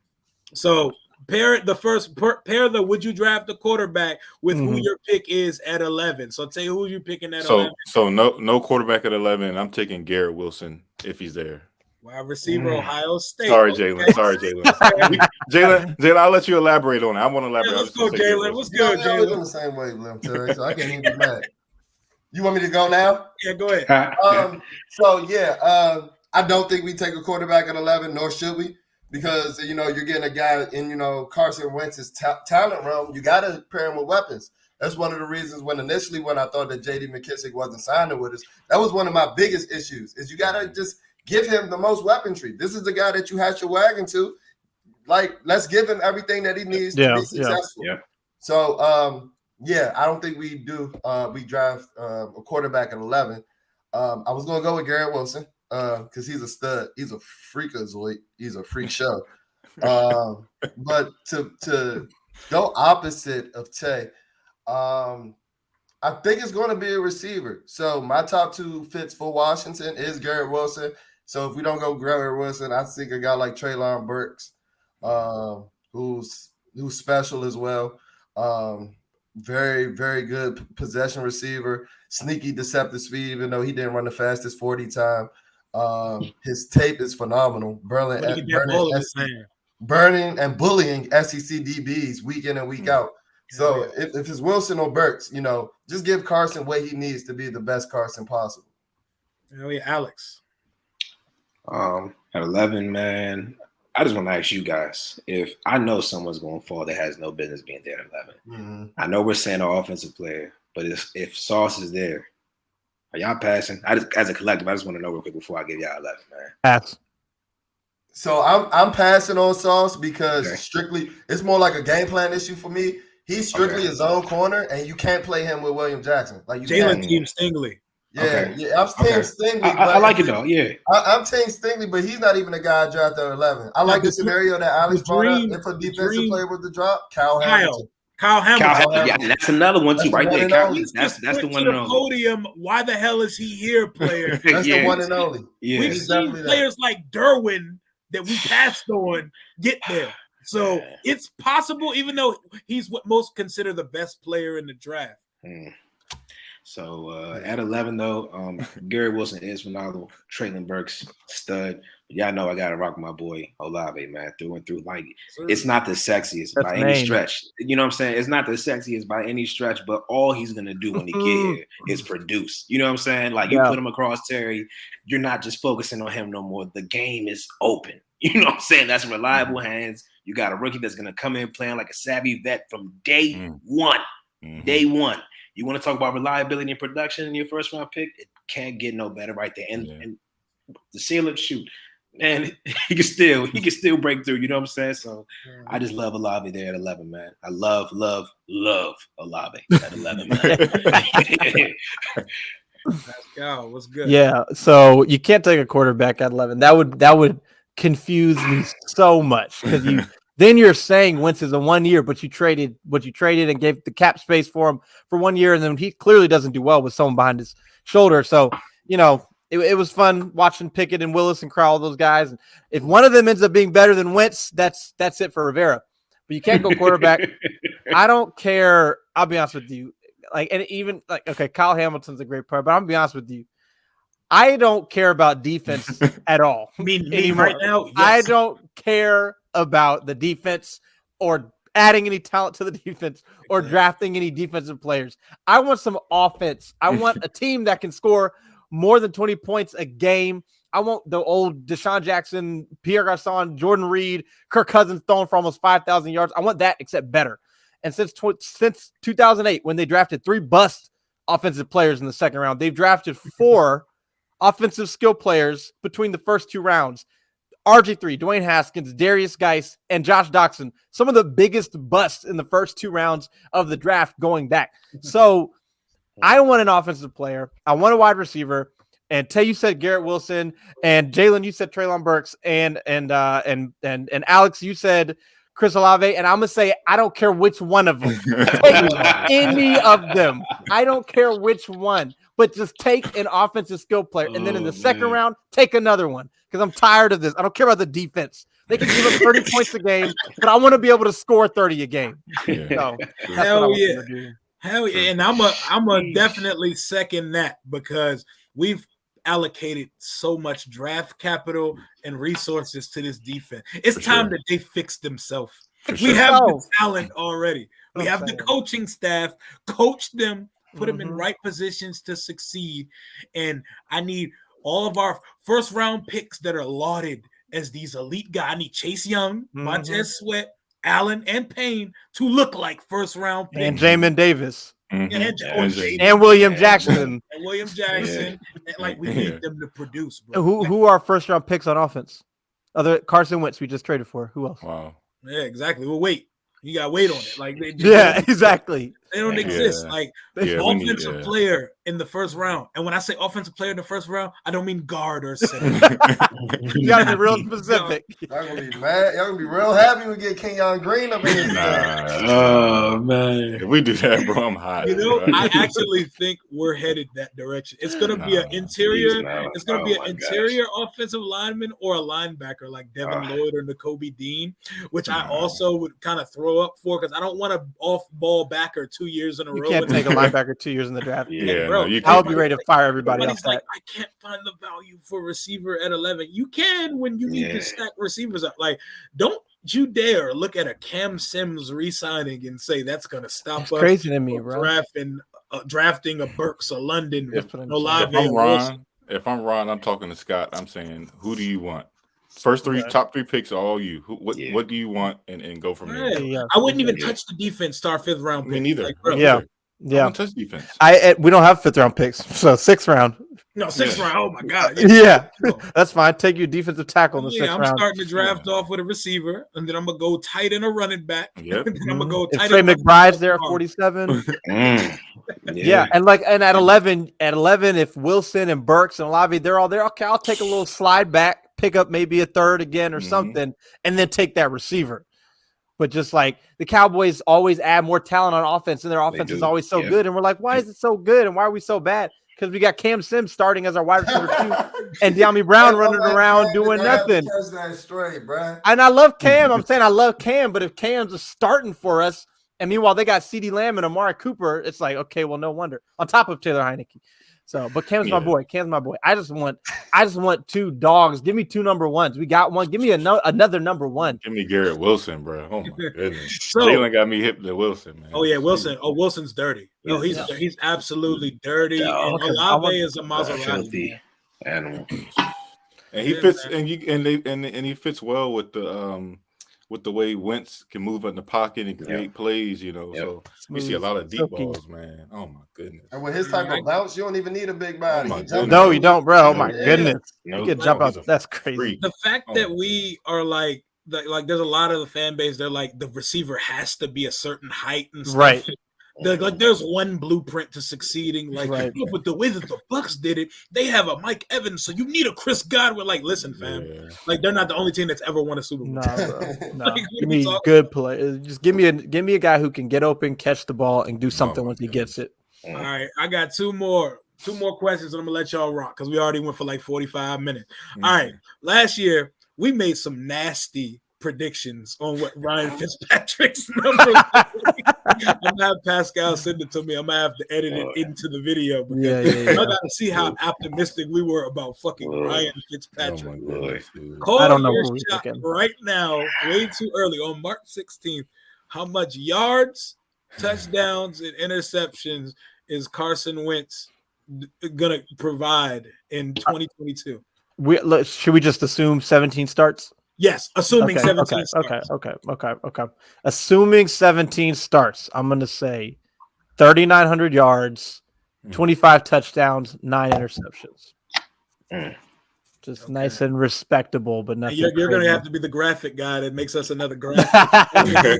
So pair the would you draft the quarterback with who your pick is at 11. So tell you who you picking at 11. So no quarterback at 11. I'm taking Garrett Wilson if he's there. Wide receiver, Ohio State. Sorry, Jalen. Jalen, I'll let you elaborate on it. I want to elaborate. Yeah, let's go, Jalen. What's good, Jalen? We're on the same wavelength, Terry, so I can't even be mad. You want me to go now? Yeah, go ahead. I don't think we take a quarterback at 11, nor should we, because you're getting a guy in Carson Wentz's talent realm. You got to pair him with weapons. That's one of the reasons when I thought that J.D. McKissic wasn't signing with us. That was one of my biggest issues. Is you got to just give him the most weaponry. This is the guy that you hatch your wagon to. Like, let's give him everything that he needs to be successful. Yeah. So, I don't think we do. We draft a quarterback at 11. I was going to go with Garrett Wilson because he's a stud. He's a freakazoid. He's a freak show. But to go opposite of Tay, I think it's going to be a receiver. So my top 2 fits for Washington is Garrett Wilson. So if we don't go Garrett Wilson, I think a guy like Treylon Burks, who's special as well. Very, very good possession receiver, sneaky deceptive speed, even though he didn't run the fastest 40 time. His tape is phenomenal. Burning and bullying SEC DBs week in and week out. So if it's Wilson or Burks, just give Carson what he needs to be the best Carson possible. Alex. At 11, man, I just want to ask you guys if I know someone's going to fall that has no business being there at 11. Mm-hmm. I know we're saying an offensive player, but if Sauce is there, are y'all passing? As a collective, I just want to know real quick before I give y'all 11, man. Pass. So I'm passing on Sauce because strictly it's more like a game plan issue for me. He's strictly his own corner, and you can't play him with William Jackson. Like Jalen Team Stingley. Yeah, I'm Team Stingley. I like it though. Yeah, I'm Team Stingley, but he's not even a guy I drafted at 11. I like the scenario that Alex brought up. If a defensive player was to drop, Kyle Hamilton. Yeah, that's another one too, right there. That's the one and only. Podium. Why the hell is he here, player? That's the one and only. Yeah, we've seen players like Derwin that we passed on get there. So it's possible, even though he's what most consider the best player in the draft. So at 11, though, Garrett Wilson is phenomenal. Treylon Burks, stud. Y'all know I got to rock my boy Olave, man, through and through. Like, it's not the sexiest by any stretch. You know what I'm saying? It's not the sexiest by any stretch, but all he's going to do when he get here is produce. You know what I'm saying? Like, you put him across Terry, you're not just focusing on him no more. The game is open. You know what I'm saying? That's reliable hands. You got a rookie that's going to come in playing like a savvy vet from day one. Mm-hmm. Day one. You want to talk about reliability and production in your first round pick? It can't get no better right there. And the ceiling, shoot, man, he can still break through. You know what I'm saying? So I just love Olave there at 11, man. I love Olave at 11, man. Pascal, what's good? Yeah, so you can't take a quarterback at 11. That would confuse me so much because then you're saying Wentz is a 1 year, but you traded and gave the cap space for him for 1 year, and then he clearly doesn't do well with someone behind his shoulder. So it was fun watching Pickett and Willis and Crowell, those guys. And if one of them ends up being better than Wentz, that's it for Rivera. But you can't go quarterback. I don't care. I'll be honest with you. Okay, Kyle Hamilton's a great player, but I'm gonna be honest with you. I don't care about defense at all. Me right now, yes. I don't care about the defense or adding any talent to the defense or drafting any defensive players. I want some offense. I want a team that can score more than 20 points a game. I want the old Deshaun Jackson, Pierre Garçon, Jordan Reed, Kirk Cousins throwing for almost 5,000 yards. I want that, except better. And since 2008, when they drafted 3 bust offensive players in the second round, they've drafted 4 offensive skill players between the first 2 rounds. RG3, Dwayne Haskins, Darius Geis, and Josh Doxson, some of the biggest busts in the first 2 rounds of the draft going back. So I want an offensive player. I want a wide receiver. And Tay, you said Garrett Wilson, and Jalen, you said Treylon Burks, and Alex, you said Chris Olave, and I'm gonna say I don't care which one of them. Take any of them. I don't care which one, but just take an offensive skill player, and then in the second round, take another one because I'm tired of this. I don't care about the defense. They can give us 30 points a game, but I want to be able to score 30 a game. So, hell yeah, and I'm a definitely second that because we've allocated so much draft capital and resources to this defense. It's time that they fix themselves. We have the talent already. We have the coaching staff. Coach them, put them in right positions to succeed. And I need all of our first round picks that are lauded as these elite guys. I need Chase Young, Montez Sweat, Allen, and Payne to look like first round picks. And Jamin Davis. And William Jackson. And William Jackson. Like we need them to produce, bro. Who are first round picks on offense? Other Carson Wentz we just traded for. Who else? Wow. Yeah, exactly. Well, wait. You gotta wait on it. Like exactly. They don't exist. Like offensive player in the first round. And when I say offensive player in the first round, I don't mean guard or center. You gotta be real specific. Y'all gonna be mad. Y'all gonna be real happy we get Kenyon Green up in here. Oh man. If we do that, bro, I'm hot. Bro. I actually think we're headed that direction. It's gonna be an interior. It's gonna be an interior offensive lineman or a linebacker like Devin Lloyd or Nakobe Dean, which I also would kind of throw up for because I don't want an off-ball backer 2 years in a row. You can't take a linebacker 2 years in the draft. Bro, I would be ready to fire everybody else. Like, I can't find the value for receiver at 11. You can when you need to stack receivers up. Like, don't you dare look at a Cam Sims re-signing and say that's going to stop us crazy to me, bro. Drafting a Burks or London. If I'm Ron, I'm talking to Scott. I'm saying, who do you want? First top 3 picks are all you. What do you want? And go from there. Yeah. I wouldn't even touch the defense. Start 5th round pick. Me neither. Like, Yeah. I don't touch defense. We don't have 5th round picks, so 6th round. No, 6th round. Oh my god. Yeah, that's fine. Take your defensive tackle in the 6th round. I'm starting to draft off with a receiver, and then I'm gonna go tight in a running back. Yep. And then I'm gonna go tight. Trey McBride's there at 47. Yeah, and at 11, if Wilson and Burks and Olave, they're all there. Okay, I'll take a little slide back, pick up maybe a 3rd again or something, and then take that receiver. But just like the Cowboys always add more talent on offense, and their offense is always so good. And we're like, why is it so good? And why are we so bad? Because we got Cam Sims starting as our wide receiver 2 and De'Ami Brown running around doing nothing. And I love Cam. I'm saying I love Cam, but if Cam's is starting for us, and meanwhile they got CeeDee Lamb and Amari Cooper, it's like, okay, well, no wonder. On top of Taylor Heineke. So, but Cam's my boy. Cam's my boy. I just want 2 dogs. Give me 2 number 1s. We got one. Give me another number 1. Give me Garrett Wilson, bro. Oh my goodness. Jalen got me hip to Wilson, man. Oh yeah, Wilson. Oh, Wilson's dirty. No, he's absolutely dirty. And Olave is a Maserati animal. And he fits, and he fits well with the with the way Wentz can move in the pocket and create plays, you know. So we see a lot of deep balls, man. Oh my goodness. And with his type of bounce, you don't even need a big body. No, you don't, bro. Oh my goodness. You can jump out. That's crazy. The fact that we are like there's a lot of the fan base, they're like the receiver has to be a certain height and stuff. Right. Like there's one blueprint to succeeding. Like, but the way that the Bucks did it, they have a Mike Evans, so you need a Chris Godwin. Like, listen, fam, like they're not the only team that's ever won a Super Bowl. No, bro. No. Like, give me good play. Just give me a guy who can get open, catch the ball, and do something once he gets it. All right, I got two more questions, and I'm gonna let y'all rock because we already went for like 45 minutes. All right, last year we made some nasty predictions on what Ryan Fitzpatrick's number was. I'm gonna have Pascal send it to me. I'm gonna have to edit it into the video because I gotta see how optimistic we were about fucking Ryan Fitzpatrick. I don't know what we're thinking right now, way too early on March 16th. How much yards, touchdowns, and interceptions is Carson Wentz gonna provide in 2022? Should we just assume 17 starts? Yes, assuming 17 starts. Okay. Assuming 17 starts, I'm going to say 3,900 yards, 25 touchdowns, 9 interceptions. Just nice and respectable, but nothing. You're going to have to be the graphic guy that makes us another graphic. I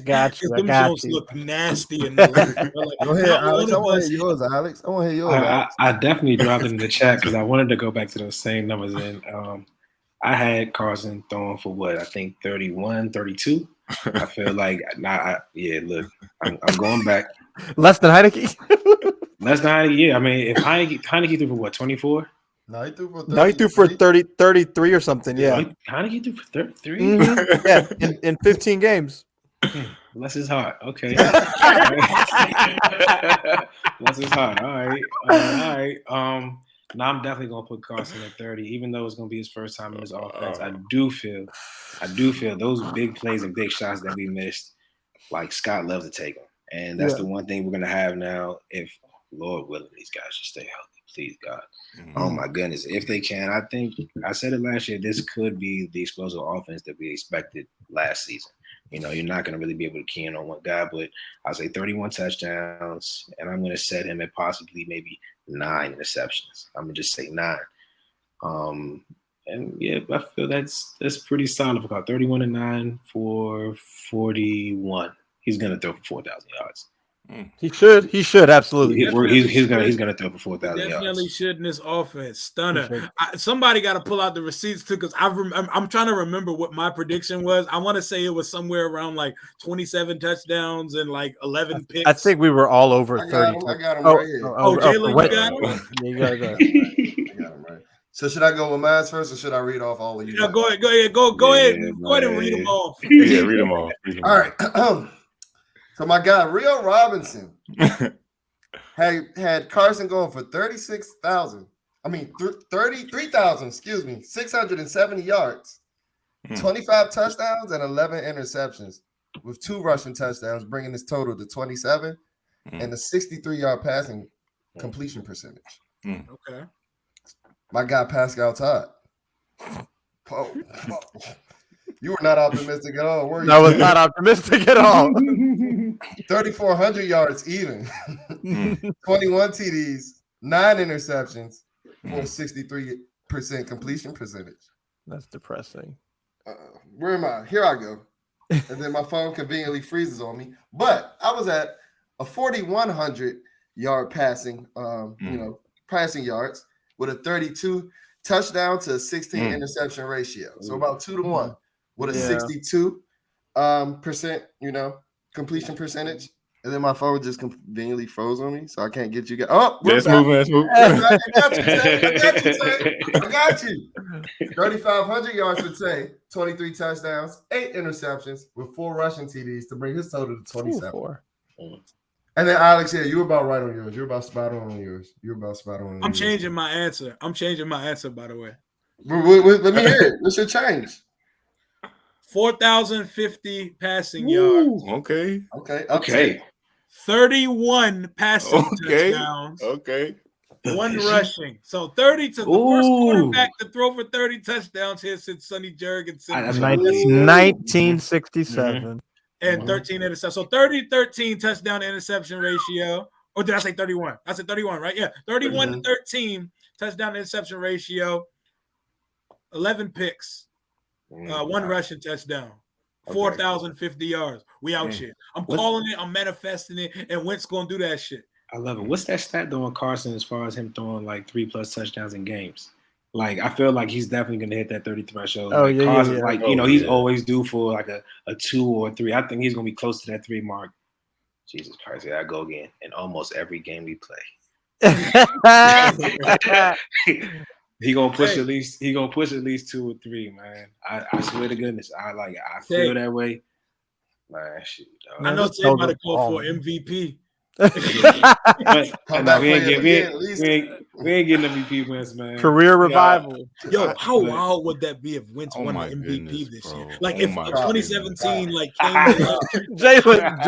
got you. Look nasty. And go ahead, Alex. I want to hear yours, Alex. I definitely dropped it in the chat because I wanted to go back to those same numbers. And I had Carson throwing for what I think 31, 32. I feel like look, I'm going back. Less than Heineke. Less than Heineke. Yeah, I mean, if Heineke threw for what 24. No, he threw for 30. No, he threw for 33 or something. Yeah, Heineke threw for 33. Mm-hmm. Yeah, in 15 games. Bless his heart. Okay. Bless his heart. All right. Now I'm definitely gonna put Carson at 30, even though it's gonna be his first time in his offense. I do feel those big plays and big shots that we missed, like Scott loves to take them, and that's the one thing we're gonna have now. If Lord willing, these guys should stay healthy, please God. Mm-hmm. Oh my goodness, if they can, I think I said it last year. This could be the explosive offense that we expected last season. You know, you're not going to really be able to key in on one guy, but I'll say 31 touchdowns, and I'm going to set him at possibly maybe 9 interceptions. I'm going to just say 9. And yeah, I feel that's pretty solid for 31 and 9 for 41. He's going to throw for 4,000 yards. He should absolutely. He's gonna throw for 4,000 yards. Definitely should in this offense. Stunner. Somebody got to pull out the receipts too, because I'm trying to remember what my prediction was. I want to say it was somewhere around like 27 touchdowns and like 11 picks. I think we were all over 30. I got him right here. Jalen, you got him. Yeah, you gotta go. I got him right. So should I go with mine first, or should I read off all of you? Yeah, go ahead. Go ahead and read them all. Yeah, read them all. All right. So my guy, Rio Robinson, had Carson going for 33,000, 670 yards, 25 touchdowns, and 11 interceptions, with 2 rushing touchdowns, bringing his total to 27, and a 63-yard passing completion percentage. Okay. My guy, Pascal Todd. You were not optimistic at all, were you? I was not optimistic at all. 3,400 yards even. 21 TDs, 9 interceptions, for a 63% completion percentage. That's depressing. Where am I? Here I go. And then my phone conveniently freezes on me. But I was at a 4,100 yard passing, passing yards with a 32 touchdown to 16 interception ratio. So about 2 to 1. With a 62 percent, completion percentage. And then my phone just conveniently froze on me, so I can't get you guys. Oh, let's move. I got you. 3,500 yards for Tay, 23 touchdowns, 8 interceptions, with 4 rushing TDs to bring his total to 27. And then Alex, you were about right on yours. You're about spot on yours. I'm changing my answer. By the way. Let me hear it. What's your change? 4,050 passing yards. Okay. 31 passing touchdowns. Okay. 1 rushing. So 30 to the first quarterback to throw for 30 touchdowns here since Sonny Jurgensen. 1967. And 13 interceptions. So 30-13 touchdown to interception ratio. Or did I say 31? I said 31, right? Yeah. 31-13 touchdown to interception ratio. 11 picks. 1 rushing touchdown. 4,050 yards. We out here. I'm calling it. I'm manifesting it. And Wentz going to do that shit. I love it. What's that stat though on Carson as far as him throwing like 3+ touchdowns in games? Like, I feel like he's definitely going to hit that 30 threshold. Oh, like, yeah, Carson, yeah. Like, he's always due for like a 2 or 3. I think he's going to be close to that 3 mark. Jesus Christ, here I go again. In almost every game we play. He gonna push at least 2 or 3, man. I swear to goodness. I feel that way. Man, shit. I know Tay about to go for MVP. But we ain't getting MVP wins, man. Career revival. Yo, how wild would that be if Wentz won the MVP this year? Like if 2017 like came Jalen.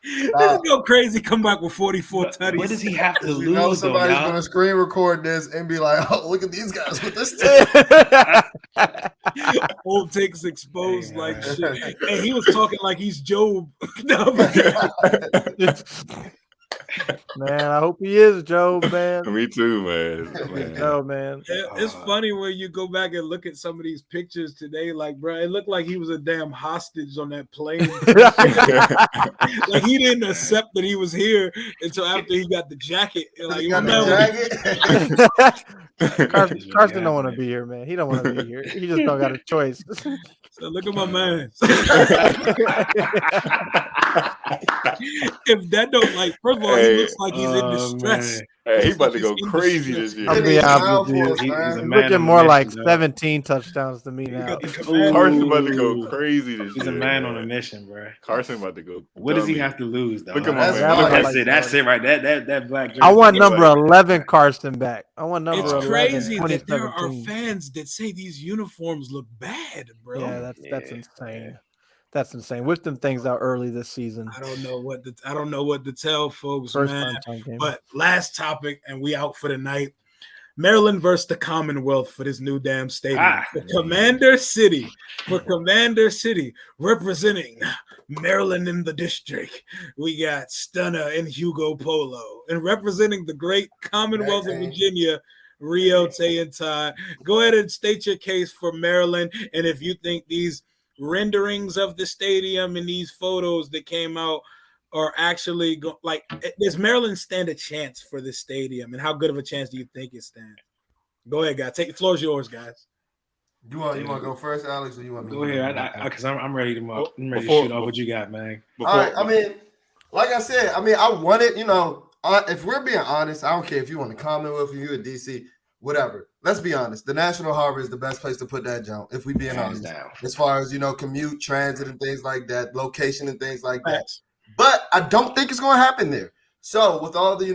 This is go crazy. Come back with 44 tutties. What does he have to lose? Somebody's gonna screen record this and be like, "Oh, look at these guys with this team." Old takes exposed like shit. And he was talking like he's Job. Man, I hope he is Joe, man. Me too, man. No, man. It's funny when you go back and look at some of these pictures today. Like, bro, it looked like he was a damn hostage on that plane. Like he didn't accept that he was here until after he got the jacket. Like, Carson don't want to be here, man. He don't want to be here. He just don't got a choice. So look at my man. If that don't like, first of all, he looks like he's in distress. Man. Hey, he about to go crazy this year. I'll be honest with you. He's looking more like 17 touchdowns to me now. Carson about to go crazy this year. He's a man on a mission, bro. Carson about to go. What does he have to lose, though? Look at my man. That's it, right? That black jersey. I want number 11 Carson back. I want number 11. It's crazy that there are fans that say these uniforms look bad, bro. Yeah, that's insane. That's insane. Whipped them things out early this season. I don't know what to tell folks, man. But last topic, and we out for the night. Maryland versus the Commonwealth for this new damn stadium. Commander City, representing Maryland in the district. We got Stunner and Hugo Polo, and representing the great Commonwealth of Virginia, Rio, Tay, and Ty. Go ahead and state your case for Maryland, and if you think these renderings of the stadium and these photos that came out are actually does Maryland stand a chance for this stadium, and how good of a chance do you think it stands? Go ahead, guys. The floor is yours, guys. You want to go first, Alex, or you want me? Go ahead, because I'm ready to shoot off what you got, man. All right. I mean, like I said, I want it. If we're being honest, I don't care if you want to Commonwealth, if you're a DC, whatever. Let's be honest. The National Harbor is the best place to put that jump, if we being honest. As far as, commute, transit, and things like that, location and things like that. But I don't think it's going to happen there. So with all the,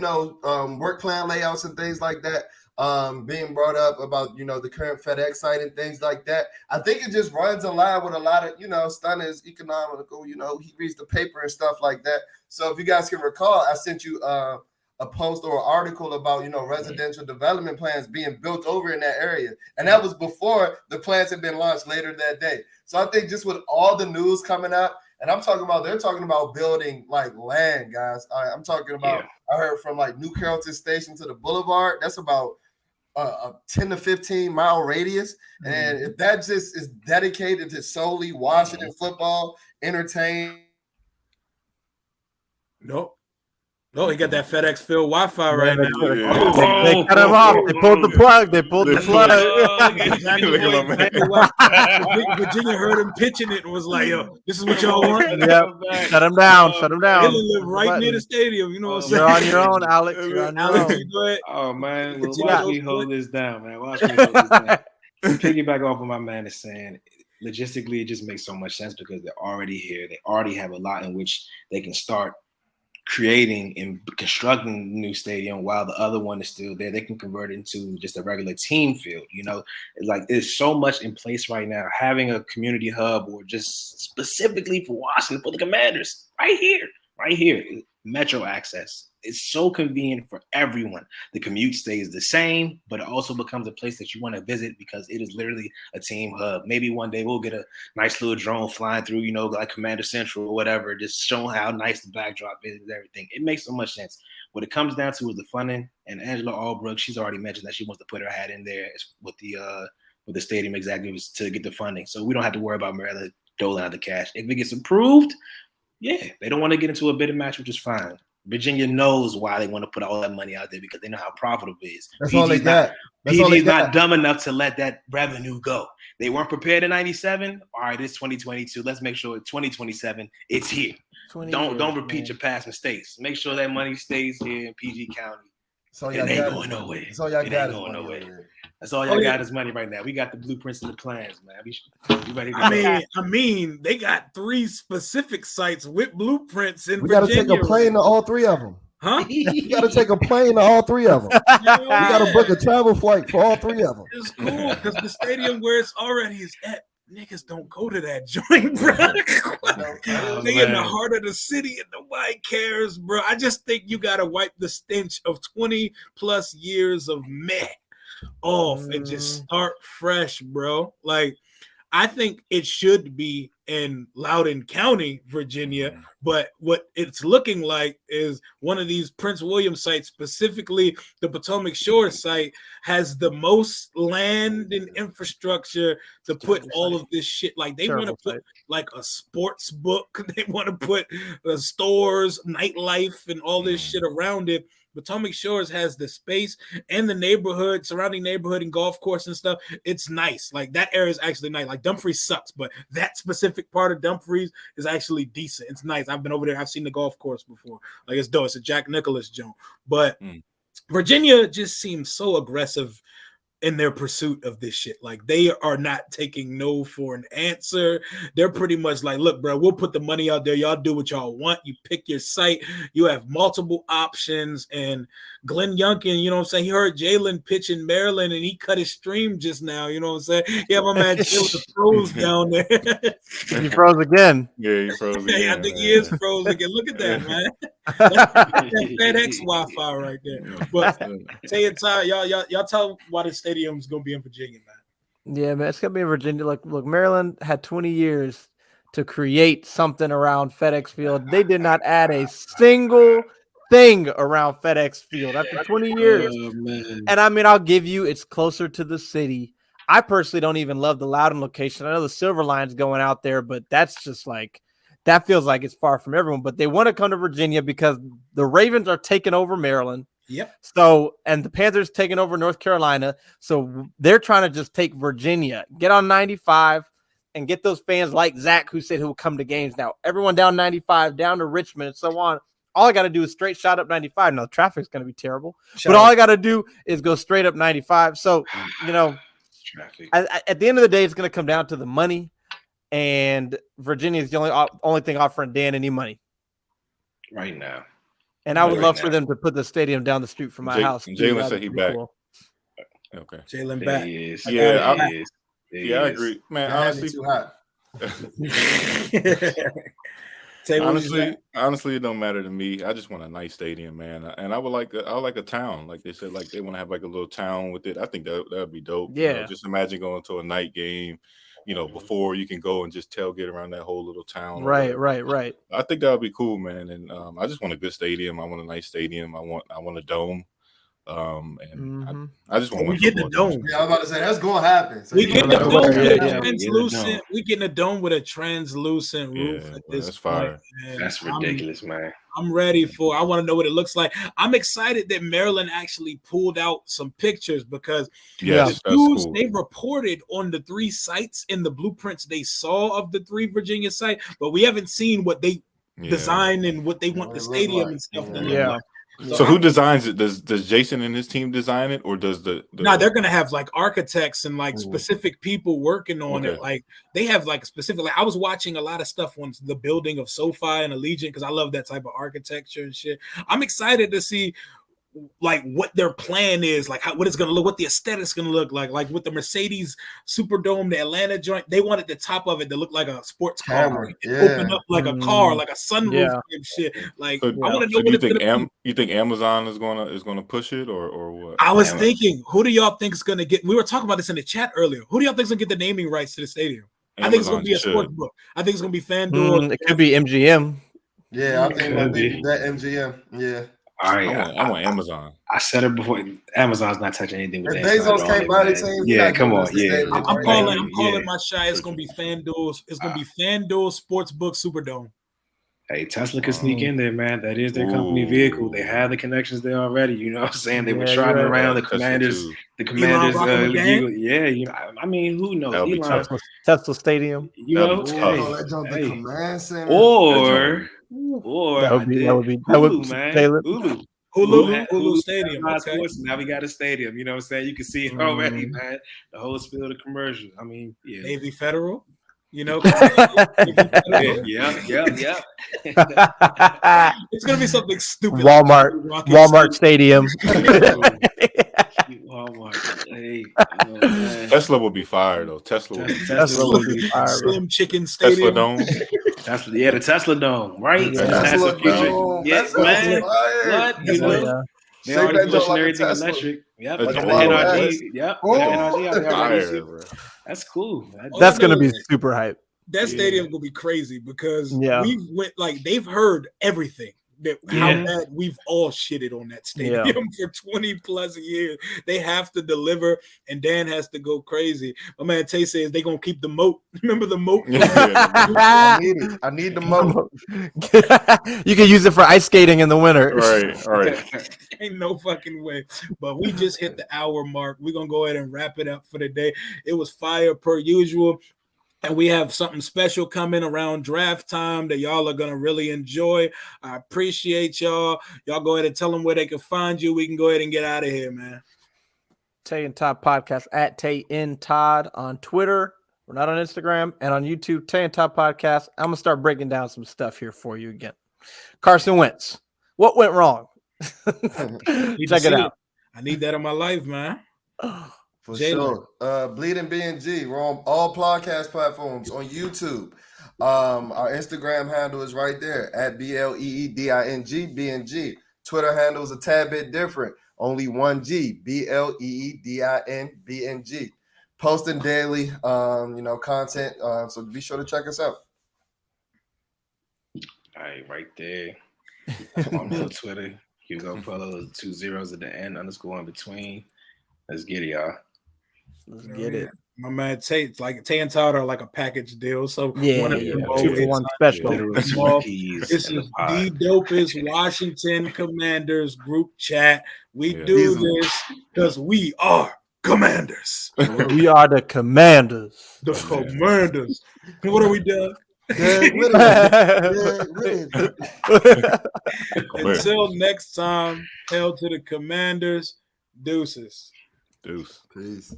work plan layouts and things like that being brought up about, the current FedEx site and things like that, I think it just runs a line with a lot of, Stunner is economical, he reads the paper and stuff like that. So if you guys can recall, I sent you a post or an article about, residential development plans being built over in that area. And that was before the plans had been launched later that day. So I think just with all the news coming out, and they're talking about building like land, guys. I'm talking about, I heard from like New Carrollton Station to the Boulevard, that's about a 10 to 15 mile radius. And if that just is dedicated to solely Washington football, entertain. Nope. No, he got that FedEx Field Wi-Fi right now. They cut him off. They pulled the plug. Virginia heard him pitching it and was like, "Yo, this is what y'all want." Yep. Shut him down. They live right near the stadium. You know what I'm saying? You're on your own, Alex. You're on your own. Go ahead. Oh man, watch me hold this down, man. Watch me hold this down. Piggyback off what my man is saying. Logistically, it just makes so much sense because they're already here. They already have a lot in which they can start creating and constructing a new stadium while the other one is still there. They can convert it into just a regular team field. There's so much in place right now. Having a community hub or just specifically for Washington, for the Commanders, right here. metro access. It's so convenient for everyone. The commute stays the same, but it also becomes a place that you want to visit because it is literally a team hub. Maybe one day we'll get a nice little drone flying through, like Commander Central or whatever, just showing how nice the backdrop is and everything. It makes so much sense. What it comes down to is the funding, and Angela Albrook, she's already mentioned that she wants to put her hat in there with the stadium executives to get the funding. So we don't have to worry about Maryland doling out the cash. If it gets approved, yeah, they don't want to get into a bidding match, which is fine. Virginia knows why they want to put all that money out there because they know how profitable it is. That's all they got. PG's not dumb enough to let that revenue go. They weren't prepared in 97. All right, it's 2022. Let's make sure 2027, it's here. Don't repeat your past mistakes. Make sure that money stays here in PG County. So it ain't going nowhere. That's all y'all got. That's all y'all got is money right now. We got the blueprints and the plans, man. We ready to go. I mean, they got 3 specific sites with blueprints in Virginia. We got to take a plane to all 3 of them. Huh? You got to take a plane to all 3 of them. You got to book a travel flight for all 3 of them. It's cool because the stadium where it's already is at, niggas don't go to that joint, bro. They in the heart of the city and nobody cares, bro. I just think you got to wipe the stench of 20 plus years of meh off and just start fresh, bro. Like, I think it should be in Loudoun County, Virginia, but what it's looking like is one of these Prince William sites, specifically the Potomac Shores site, has the most land and infrastructure to put all of this shit. Like, they want to put like a sports book, they want to put stores, nightlife, and all this shit around it. Potomac Shores has the space and the neighborhood, surrounding neighborhood and golf course and stuff. It's nice. Like, that area is actually nice. Like, Dumfries sucks, but that specific part of Dumfries is actually decent. It's nice. I've been over there. I've seen the golf course before. Like, it's dope. It's a Jack Nicklaus joint. But Virginia just seems so aggressive in their pursuit of this shit. Like, they are not taking no for an answer. They're pretty much like, look, bro, we'll put the money out there. Y'all do what y'all want. You pick your site. You have multiple options. And Glenn Youngkin, you know what I'm saying? He heard Jalen pitch in Maryland and he cut his stream just now. You know what I'm saying? Yeah, my man Jalen froze down there. He froze again. Yeah, he froze again. I think he is froze again. Look at that, man. That's that FedEx Wi-Fi right there. But say it, Ty, y'all tell why the stadium's gonna be in Virginia, man. Yeah, man, it's gonna be in Virginia. Look, Maryland had 20 years to create something around FedEx Field. They did not add a single thing around FedEx Field after 20 years. And I mean, I'll give you, it's closer to the city. I personally don't even love the Loudoun location. I know the Silver Line's going out there, but that's just like, that feels like it's far from everyone. But they want to come to Virginia because the Ravens are taking over Maryland. Yep. So, and the Panthers taking over North Carolina. So they're trying to just take Virginia, get on 95, and get those fans like Zach who said he'll come to games. Now, everyone down 95, down to Richmond, and so on. All I got to do is straight shot up 95. Now, the traffic's going to be terrible. But all I got to do is go straight up 95. So, you know, at the end of the day, it's going to come down to the money. And Virginia is the only thing offering Dan any money right now. And I would love for them to put the stadium down the street from my house. Jalen said he back. Cool. Okay. Jalen back. He is. Yeah, I agree. Man, honestly, too hot. honestly, it don't matter to me. I just want a nice stadium, man. And I would like a town. Like they said, like they want to have like a little town with it. I think that would be dope. Yeah. You know, just imagine going to a night game, you know, before you can go and just tailgate around that whole little town. Right. I think that would be cool, man. And I just want a good stadium. I want a nice stadium. I want a dome. And I just want we get the dome. Yeah, I was about to say that's gonna happen. So we get the dome with a translucent. We getting a dome with a translucent roof. Yeah, at this that's point, fire. man. That's ridiculous, man. I'm ready for. I want to know what it looks like. I'm excited that Maryland actually pulled out some pictures because the news they reported on the 3 sites in the blueprints they saw of the 3 Virginia sites, but we haven't seen what they designed and what they want the stadium and stuff to look like. So who designs it? Does Jason and his team design it, or does the No, they're gonna have like architects and like specific people working on it. Like they have like specific. Like I was watching a lot of stuff on the building of SoFi and Allegiant because I love that type of architecture and shit. I'm excited to see like what their plan is, like what it's gonna look, what the aesthetic's gonna look like with the Mercedes Superdome, the Atlanta joint. They wanted the top of it to look like a sports car, open up like a car, like a sunroof type shit. Like I want to know what it's gonna be. You think Amazon is gonna push it or what? I was thinking, who do y'all think is gonna get? We were talking about this in the chat earlier. Who do y'all think is gonna get the naming rights to the stadium? Amazon I think it's gonna be a sports book. I think it's gonna be FanDuel. It could be MGM. Yeah, I think that MGM. Yeah. All right, I want Amazon. I said it before. Amazon's not touching anything with Bezos can't buy the team. Yeah, come on. Yeah, I'm calling my shot. It's gonna be FanDuel. It's gonna be FanDuel Sportsbook Superdome. Hey, Tesla can sneak in there, man. That is their company vehicle. They have the connections there already. You know what I'm saying? They were driving around the Commanders. The Commanders. I mean, who knows? Tesla Stadium. You know, that would be Hulu Stadium. Okay. Now we got a stadium. You know what I'm saying? You can see it already, man. The whole spiel of the commercial. I mean, yeah. Navy Federal. You know, yeah. It's gonna be something stupid. Walmart Stadium. Walmart. Hey, Tesla will be fired though. Tesla will be fired. Slim Chicken Stadium. Tesla Dome. The Tesla Dome, right? Tesla Dome. Yes, man. What? You know, they already pushing everything electric. Yep. NRG. Yep. NRG. That's cool. That's gonna be super hype. That stadium will be crazy because they've heard everything. How bad we've all shitted on that stadium for 20 plus years. They have to deliver, and Dan has to go crazy. My man Tay says they're gonna keep the moat. Remember the moat? I need the moat. You can use it for ice skating in the winter. Right. Ain't no fucking way. But we just hit the hour mark. We're gonna go ahead and wrap it up for the day. It was fire per usual. And we have something special coming around draft time that y'all are going to really enjoy. I appreciate y'all. Y'all go ahead and tell them where they can find you. We can go ahead and get out of here, man. Tay and Todd Podcast at Tay and Todd on Twitter. We're not on Instagram. And on YouTube, Tay and Todd Podcast. I'm going to start breaking down some stuff here for you again. Carson Wentz. What went wrong? Check it out. I need that in my life, man. For Jalen. Sure. Bleeding BNG. We're on all podcast platforms on YouTube. Our Instagram handle is right there at BLEEDING BNG. Twitter handle is a tad bit different. Only one G. BLEEDIN BNG. Posting daily, content. So be sure to check us out. All right there. On Twitter, Hugo Polo, 2 zeros at the end, _ in between. Let's get it, y'all. Let's get it. My man Tay and Todd are like a package deal. So 2 for 1 special. This is the dopest Washington Commanders group chat. We do this because we are Commanders. We are the Commanders. The Commanders. What are we doing? Until next time, hail to the Commanders. Deuces. Peace.